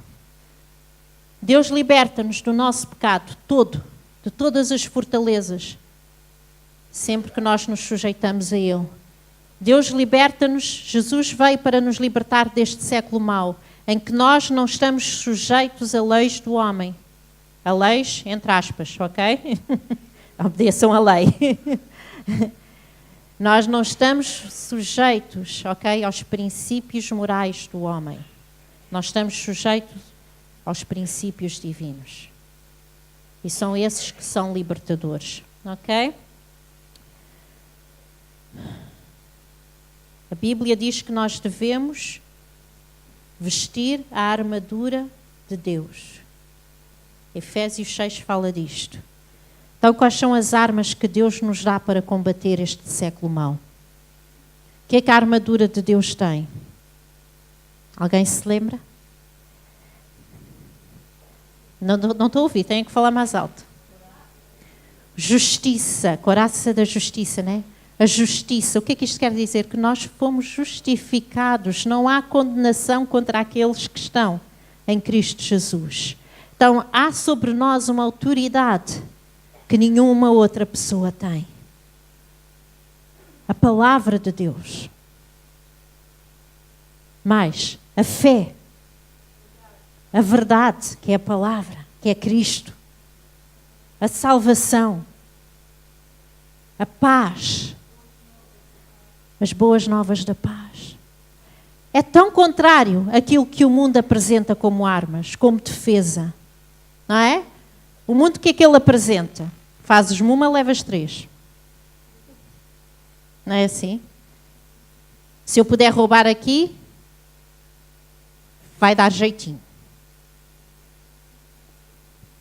Deus liberta-nos do nosso pecado todo, de todas as fortalezas, sempre que nós nos sujeitamos a Ele. Deus liberta-nos, Jesus veio para nos libertar deste século mau, em que nós não estamos sujeitos a leis do homem. A leis, entre aspas, ok? Obedeçam a lei. Nós não estamos sujeitos, ok, aos princípios morais do homem. Nós estamos sujeitos aos princípios divinos. E são esses que são libertadores, ok? A Bíblia diz que nós devemos vestir a armadura de Deus. Efésios 6 fala disto. Então, quais são as armas que Deus nos dá para combater este século mau? O que é que a armadura de Deus tem? Alguém se lembra? Não estou a ouvir, tenho que falar mais alto. Justiça, coraça da justiça, né? A justiça, o que é que isto quer dizer? Que nós fomos justificados, não há condenação contra aqueles que estão em Cristo Jesus. Então, há sobre nós uma autoridade que nenhuma outra pessoa tem. A palavra de Deus. Mais, a fé. A verdade, que é a palavra, que é Cristo. A salvação. A paz. As boas novas da paz. É tão contrário àquilo que o mundo apresenta como armas, como defesa. Não é? O mundo, o que é que ele apresenta? Fazes-me uma, levas 3. Não é assim? Se eu puder roubar aqui, vai dar jeitinho.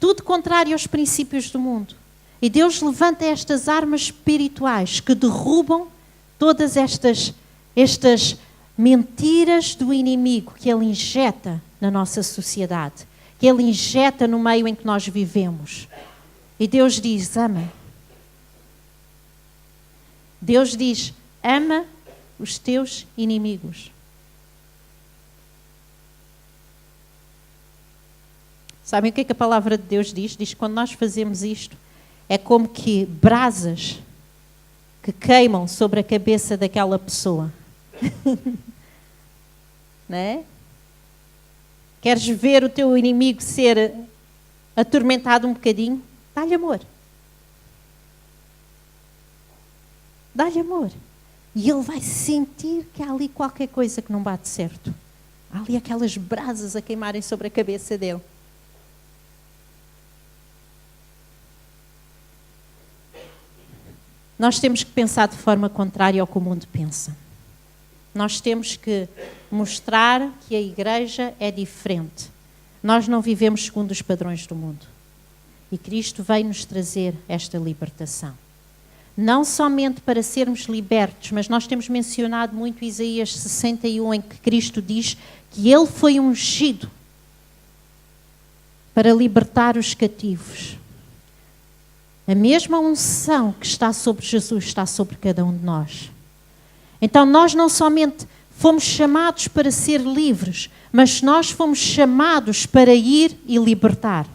Tudo contrário aos princípios do mundo. E Deus levanta estas armas espirituais que derrubam todas estas mentiras do inimigo que ele injeta na nossa sociedade, que ele injeta no meio em que nós vivemos. E Deus diz, ama. Deus diz, ama os teus inimigos. Sabem o que é que a palavra de Deus diz? Diz que quando nós fazemos isto, é como que brasas que queimam sobre a cabeça daquela pessoa. Não é? Queres ver o teu inimigo ser atormentado um bocadinho? Dá-lhe amor. Dá-lhe amor. E ele vai sentir que há ali qualquer coisa que não bate certo. Há ali aquelas brasas a queimarem sobre a cabeça dele. Nós temos que pensar de forma contrária ao que o mundo pensa. Nós temos que mostrar que a igreja é diferente. Nós não vivemos segundo os padrões do mundo. E Cristo veio nos trazer esta libertação. Não somente para sermos libertos, mas nós temos mencionado muito Isaías 61, em que Cristo diz que Ele foi ungido para libertar os cativos. A mesma unção que está sobre Jesus está sobre cada um de nós. Então nós não somente fomos chamados para ser livres, mas nós fomos chamados para ir e libertar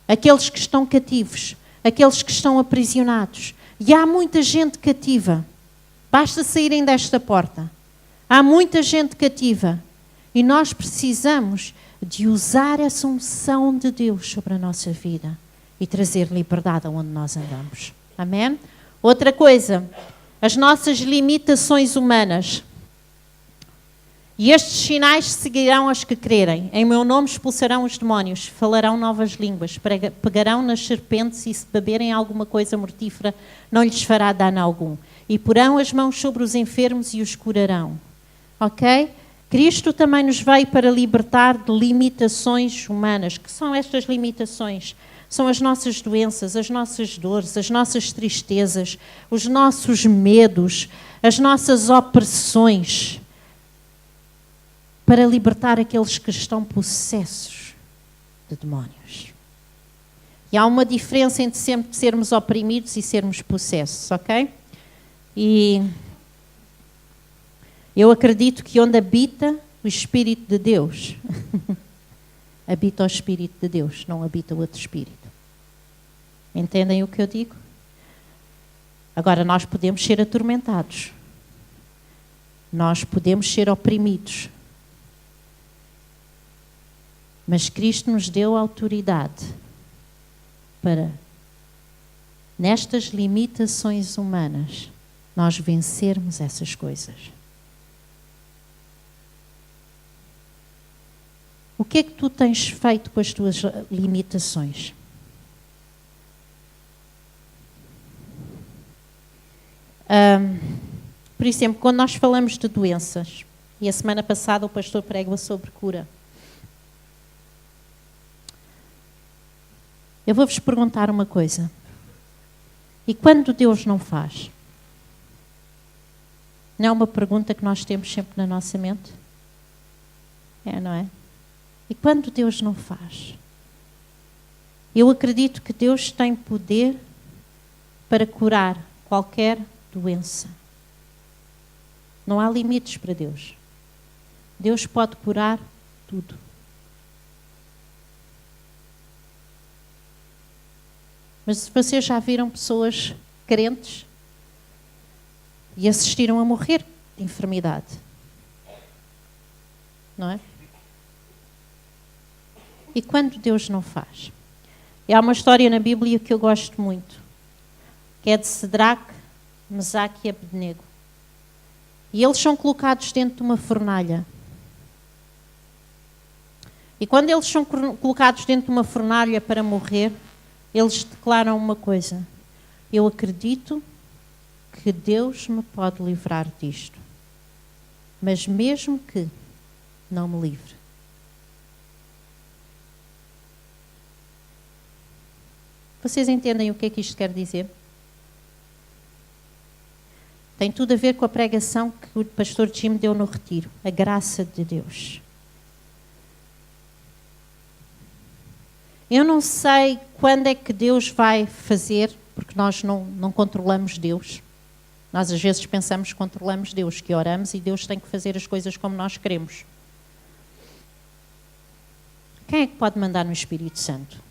aqueles que estão cativos, aqueles que estão aprisionados. E há muita gente cativa. Basta saírem desta porta. Há muita gente cativa. E nós precisamos de usar essa unção de Deus sobre a nossa vida e trazer liberdade aonde nós andamos. Amém? Outra coisa, as nossas limitações humanas. E estes sinais seguirão aos que crerem. Em meu nome expulsarão os demónios, falarão novas línguas, pegarão nas serpentes e se beberem alguma coisa mortífera, não lhes fará dano algum. E porão as mãos sobre os enfermos e os curarão. Ok? Cristo também nos veio para libertar de limitações humanas. Que são estas limitações? São as nossas doenças, as nossas dores, as nossas tristezas, os nossos medos, as nossas opressões. Para libertar aqueles que estão possessos de demónios. E há uma diferença entre sempre sermos oprimidos e sermos possessos, ok? E eu acredito que onde habita o Espírito de Deus, habita o Espírito de Deus, não habita outro Espírito. Entendem o que eu digo? Agora, nós podemos ser atormentados. Nós podemos ser oprimidos. Mas Cristo nos deu autoridade para, nestas limitações humanas, nós vencermos essas coisas. O que é que tu tens feito com as tuas limitações? Por exemplo, quando nós falamos de doenças, e a semana passada o pastor pregou sobre cura, eu vou-vos perguntar uma coisa. E quando Deus não faz? Não é uma pergunta que nós temos sempre na nossa mente? É, não é? E quando Deus não faz? Eu acredito que Deus tem poder para curar qualquer doença. Não há limites para Deus. Deus pode curar tudo. Mas se vocês já viram pessoas crentes e assistiram a morrer de enfermidade, não é? E quando Deus não faz? E há uma história na Bíblia que eu gosto muito, que é de Cedraque, Mesaque e Abednego. E eles são colocados dentro de uma fornalha. E quando eles são colocados dentro de uma fornalha para morrer, eles declaram uma coisa: eu acredito que Deus me pode livrar disto, mas mesmo que não me livre. Vocês entendem o que é que isto quer dizer? Tem tudo a ver com a pregação que o pastor Jim deu no retiro. A graça de Deus. Eu não sei quando é que Deus vai fazer, porque nós não controlamos Deus. Nós às vezes pensamos que controlamos Deus, que oramos e Deus tem que fazer as coisas como nós queremos. Quem é que pode mandar no Espírito Santo?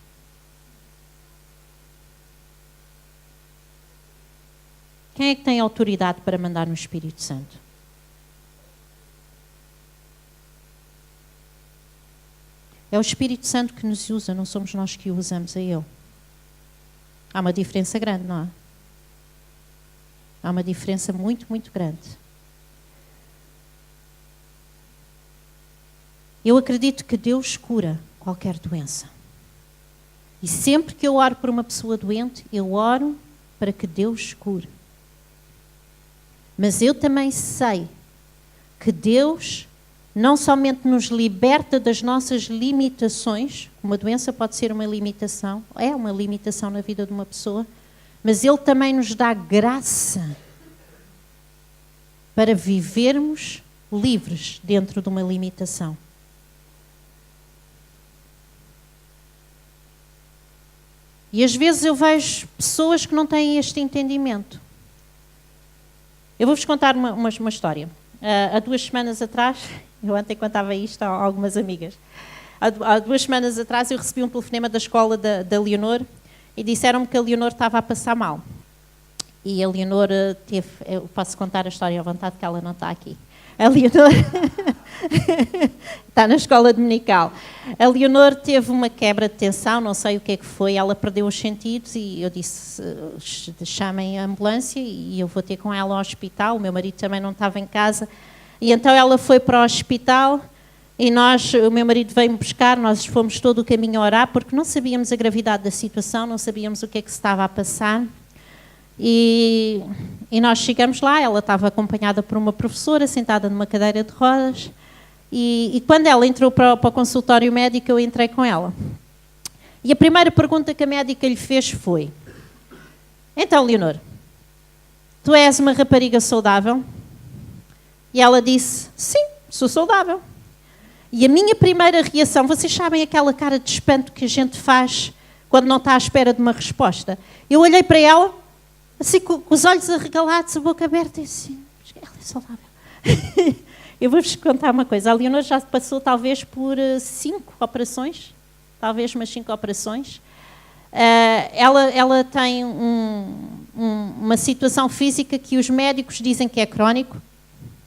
Quem é que tem autoridade para mandar no Espírito Santo? É o Espírito Santo que nos usa, não somos nós que o usamos a Ele. Há uma diferença grande, não é? Há uma diferença muito, muito grande. Eu acredito que Deus cura qualquer doença. E sempre que eu oro por uma pessoa doente, eu oro para que Deus cure. Mas eu também sei que Deus não somente nos liberta das nossas limitações, uma doença pode ser uma limitação, é uma limitação na vida de uma pessoa, mas Ele também nos dá graça para vivermos livres dentro de uma limitação. E às vezes eu vejo pessoas que não têm este entendimento. Eu vou-vos contar uma história. Há 2 semanas atrás, eu ontem contava isto a algumas amigas, há 2 semanas atrás eu recebi um telefonema da escola da Leonor e disseram-me que a Leonor estava a passar mal. E a Leonor teve, eu posso contar a história à vontade que ela não está aqui. A Leonor está na escola dominical. A Leonor teve uma quebra de tensão, não sei o que é que foi, ela perdeu os sentidos e eu disse, chamem a ambulância e eu vou ter com ela ao hospital. O meu marido também não estava em casa. E então ela foi para o hospital e o meu marido veio-me buscar, nós fomos todo o caminho a orar porque não sabíamos a gravidade da situação, não sabíamos o que é que se estava a passar. E nós chegamos lá, ela estava acompanhada por uma professora, sentada numa cadeira de rodas, e quando ela entrou para o consultório médico, eu entrei com ela. E a primeira pergunta que a médica lhe fez foi: então, Leonor, tu és uma rapariga saudável? E ela disse: sim, sou saudável. E a minha primeira reação, vocês sabem aquela cara de espanto que a gente faz quando não está à espera de uma resposta? Eu olhei para ela, assim com os olhos arregalados, a boca aberta, e assim, ela é saudável. Eu vou-vos contar uma coisa. A Leonor já passou talvez por 5 operações, talvez umas 5 operações. Ela tem uma situação física que os médicos dizem que é crónico.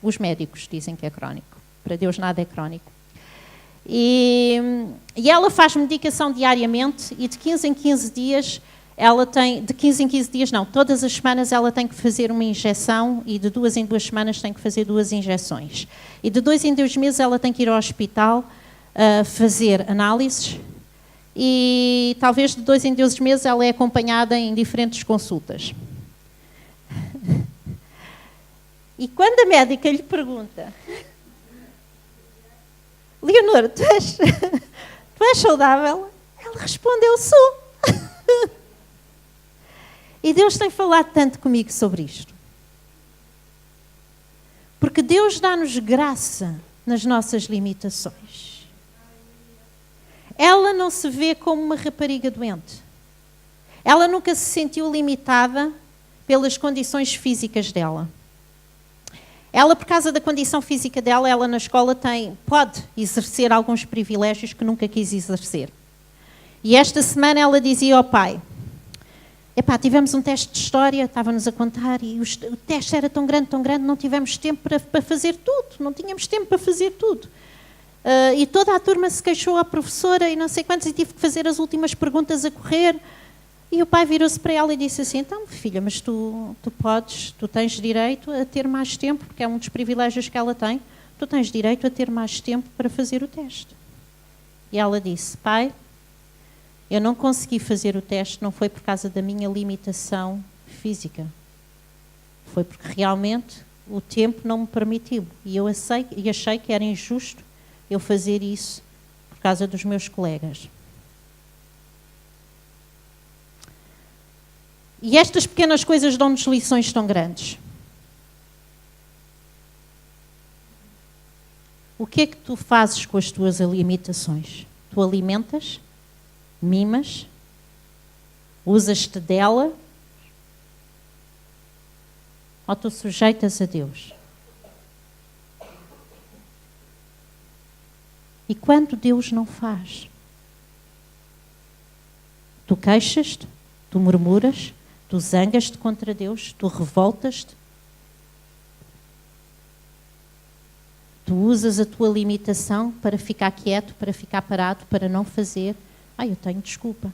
Os médicos dizem que é crónico. Para Deus nada é crónico. E ela faz medicação diariamente e de 15 em 15 dias ela tem, de 15 em 15 dias não, todas as semanas ela tem que fazer uma injeção e de 2 em 2 semanas tem que fazer 2 injeções. E de 2 em 2 meses ela tem que ir ao hospital fazer análises e talvez de 2 em 2 meses ela é acompanhada em diferentes consultas. E quando a médica lhe pergunta: Leonor, tu és saudável? Ela respondeu: sou. E Deus tem falado tanto comigo sobre isto. Porque Deus dá-nos graça nas nossas limitações. Ela não se vê como uma rapariga doente. Ela nunca se sentiu limitada pelas condições físicas dela. Ela, por causa da condição física dela, ela na escola pode exercer alguns privilégios que nunca quis exercer. E esta semana ela dizia ao pai: epá, tivemos um teste de história, estava-nos a contar, e o teste era tão grande, não tivemos tempo para fazer tudo, não tínhamos tempo para fazer tudo. E toda a turma se queixou à professora e não sei quantos, e tive que fazer as últimas perguntas a correr. E o pai virou-se para ela e disse assim: então, filha, mas tu tens direito a ter mais tempo, porque é um dos privilégios que ela tem, tu tens direito a ter mais tempo para fazer o teste. E ela disse: pai, eu não consegui fazer o teste, não foi por causa da minha limitação física. Foi porque realmente o tempo não me permitiu. E eu achei que era injusto eu fazer isso por causa dos meus colegas. E estas pequenas coisas dão-nos lições tão grandes. O que é que tu fazes com as tuas limitações? Tu alimentas? Mimas? Usas-te dela? Ou tu sujeitas a Deus? E quando Deus não faz? Tu queixas-te? Tu murmuras? Tu zangas-te contra Deus? Tu revoltas-te? Tu usas a tua limitação para ficar quieto, para ficar parado, para não fazer? Eu tenho desculpa.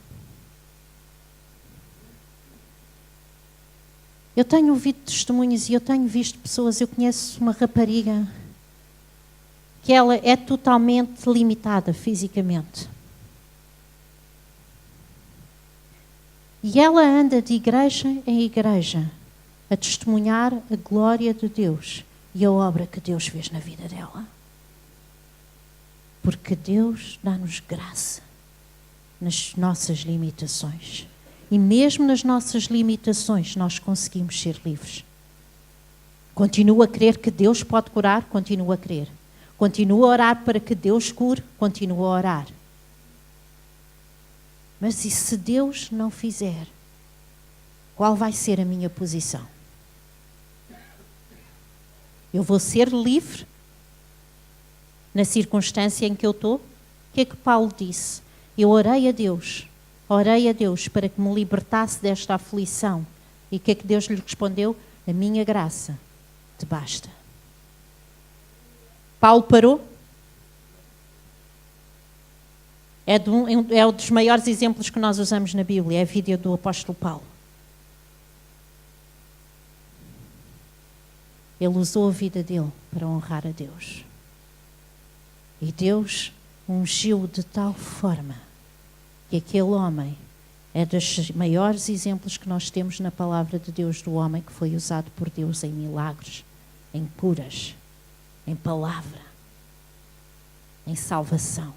Eu tenho ouvido testemunhos e eu tenho visto pessoas. Eu conheço uma rapariga que ela é totalmente limitada fisicamente. E ela anda de igreja em igreja a testemunhar a glória de Deus e a obra que Deus fez na vida dela. Porque Deus dá-nos graça nas nossas limitações. E mesmo nas nossas limitações nós conseguimos ser livres. Continuo a crer que Deus pode curar, continuo a crer. Continuo a orar para que Deus cure, continuo a orar. Mas e se Deus não fizer? Qual vai ser a minha posição? Eu vou ser livre na circunstância em que eu estou? O que é que Paulo disse? Eu orei a Deus para que me libertasse desta aflição. E o que é que Deus lhe respondeu? A minha graça te basta. Paulo parou? É um dos maiores exemplos que nós usamos na Bíblia, é a vida do apóstolo Paulo. Ele usou a vida dele para honrar a Deus. E Deus ungiu de tal forma que aquele homem é dos maiores exemplos que nós temos na palavra de Deus, do homem que foi usado por Deus em milagres, em curas, em palavra, em salvação.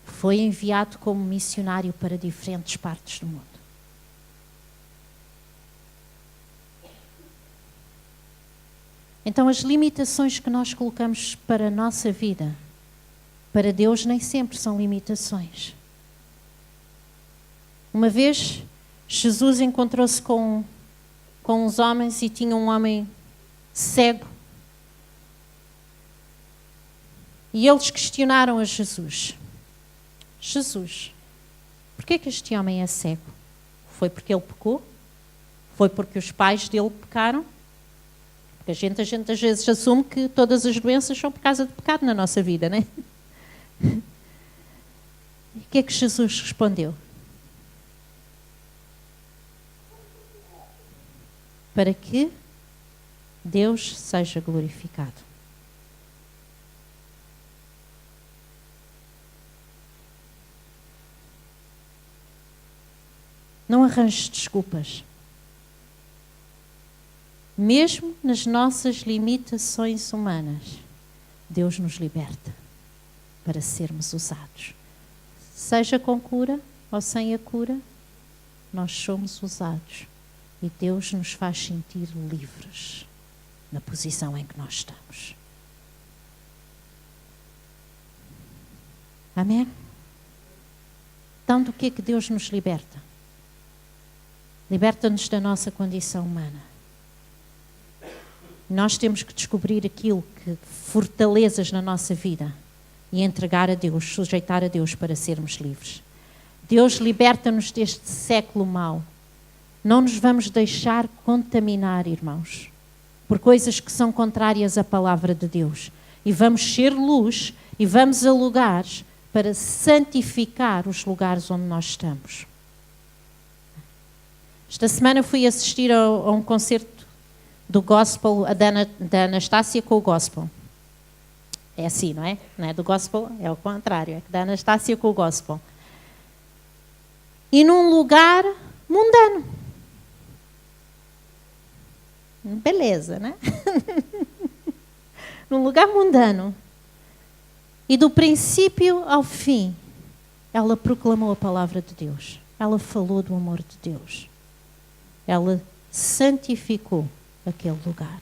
Foi enviado como missionário para diferentes partes do mundo. Então, as limitações que nós colocamos para a nossa vida, para Deus nem sempre são limitações. Uma vez, Jesus encontrou-se com uns homens e tinha um homem cego. E eles questionaram a Jesus. Jesus, porquê que este homem é cego? Foi porque ele pecou? Foi porque os pais dele pecaram? Porque a gente às vezes assume que todas as doenças são por causa de pecado na nossa vida, não é? E o que é que Jesus respondeu? Para que Deus seja glorificado. Não arranjes desculpas. Mesmo nas nossas limitações humanas, Deus nos liberta para sermos usados. Seja com cura ou sem a cura, nós somos usados. E Deus nos faz sentir livres na posição em que nós estamos. Amém? Então, do que é que Deus nos liberta? Liberta-nos da nossa condição humana. Nós temos que descobrir aquilo que fortalezas na nossa vida e entregar a Deus, sujeitar a Deus para sermos livres. Deus liberta-nos deste século mau. Não nos vamos deixar contaminar, irmãos, por coisas que são contrárias à palavra de Deus. E vamos ser luz e vamos a lugares para santificar os lugares onde nós estamos. Esta semana fui assistir a um concerto do gospel, da Anastácia com o gospel. É assim, não é? Não é do gospel, é o contrário, é da Anastácia com o gospel. E num lugar mundano. Beleza, né? Num lugar mundano. E do princípio ao fim, ela proclamou a palavra de Deus. Ela falou do amor de Deus. Ela santificou aquele lugar.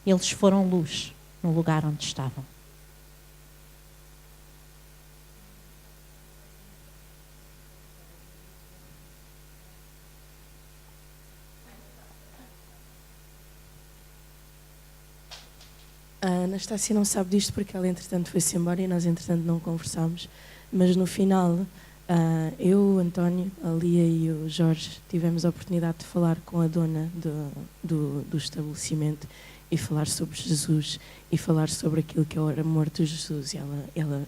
Eles foram luz no lugar onde estavam. A Anastácia não sabe disto porque ela entretanto foi-se embora e nós entretanto não conversámos, mas no final eu, o António, a Lia e o Jorge tivemos a oportunidade de falar com a dona do estabelecimento e falar sobre Jesus e falar sobre aquilo que é o amor de Jesus. E ela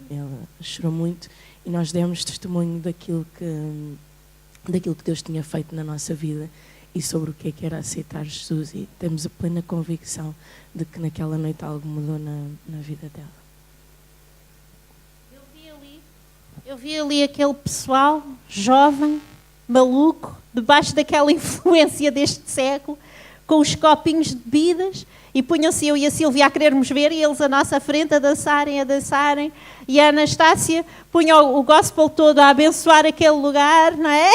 chorou muito e nós demos testemunho daquilo que Deus tinha feito na nossa vida e sobre o que era aceitar Jesus, e temos a plena convicção de que naquela noite algo mudou na vida dela. Eu vi ali aquele pessoal jovem, maluco, debaixo daquela influência deste século, com os copinhos de bebidas, e punham-se eu e a Silvia a querermos ver, e eles à nossa frente a dançarem, e a Anastácia punha o gospel todo a abençoar aquele lugar, não é?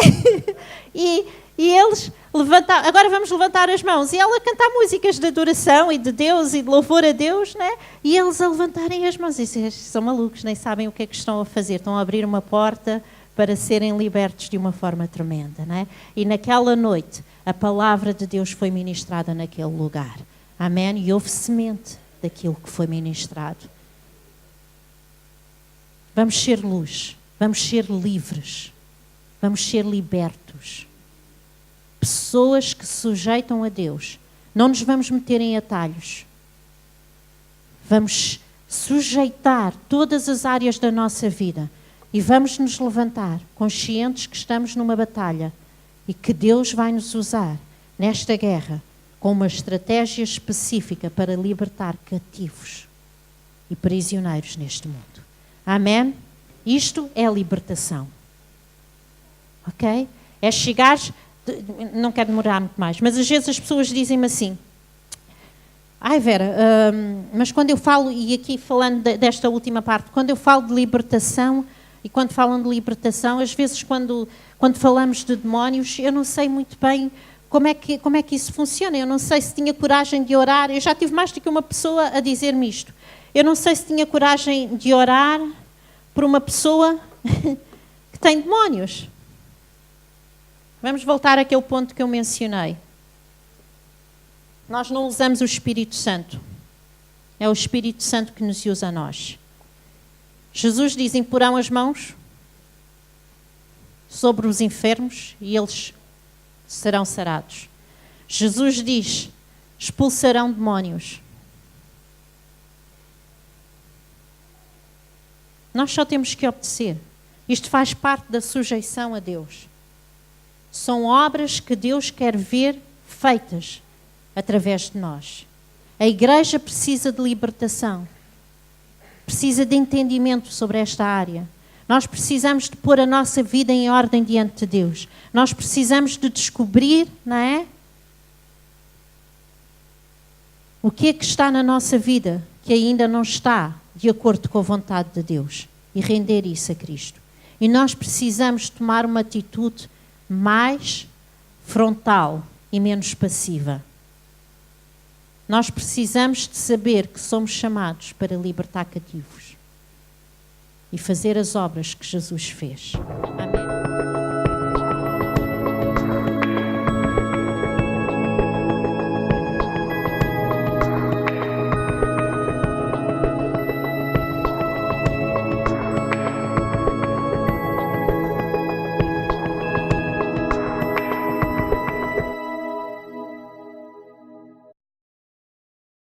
E eles levantaram, agora vamos levantar as mãos, e ela a cantar músicas de adoração e de Deus e de louvor a Deus, né? E eles a levantarem as mãos, e estes são malucos, nem sabem o que é que estão a fazer, estão a abrir uma porta para serem libertos de uma forma tremenda, né? E naquela noite a palavra de Deus foi ministrada naquele lugar, amém? E houve semente daquilo que foi ministrado. Vamos ser luz, vamos ser livres, vamos ser libertos. Pessoas que se sujeitam a Deus. Não nos vamos meter em atalhos. Vamos sujeitar todas as áreas da nossa vida e vamos nos levantar conscientes que estamos numa batalha e que Deus vai nos usar nesta guerra com uma estratégia específica para libertar cativos e prisioneiros neste mundo. Amém? Isto é libertação. Ok? É chegar... Não quero demorar muito mais, mas às vezes as pessoas dizem-me assim: ai Vera, mas quando eu falo, e aqui falando desta última parte, quando eu falo de libertação, e quando falam de libertação, às vezes quando falamos de demónios, eu não sei muito bem como é que isso funciona, eu não sei se tinha coragem de orar, eu já tive mais do que uma pessoa a dizer-me isto, eu não sei se tinha coragem de orar por uma pessoa que tem demónios. Vamos voltar àquele ponto que eu mencionei. Nós não usamos o Espírito Santo. É o Espírito Santo que nos usa a nós. Jesus diz: imporão as mãos sobre os enfermos e eles serão sarados. Jesus diz: expulsarão demónios. Nós só temos que obedecer. Isto faz parte da sujeição a Deus. São obras que Deus quer ver feitas através de nós. A igreja precisa de libertação. Precisa de entendimento sobre esta área. Nós precisamos de pôr a nossa vida em ordem diante de Deus. Nós precisamos de descobrir, não é? O que é que está na nossa vida que ainda não está de acordo com a vontade de Deus e render isso a Cristo. E nós precisamos tomar uma atitude mais frontal e menos passiva. Nós precisamos de saber que somos chamados para libertar cativos e fazer as obras que Jesus fez. Amém.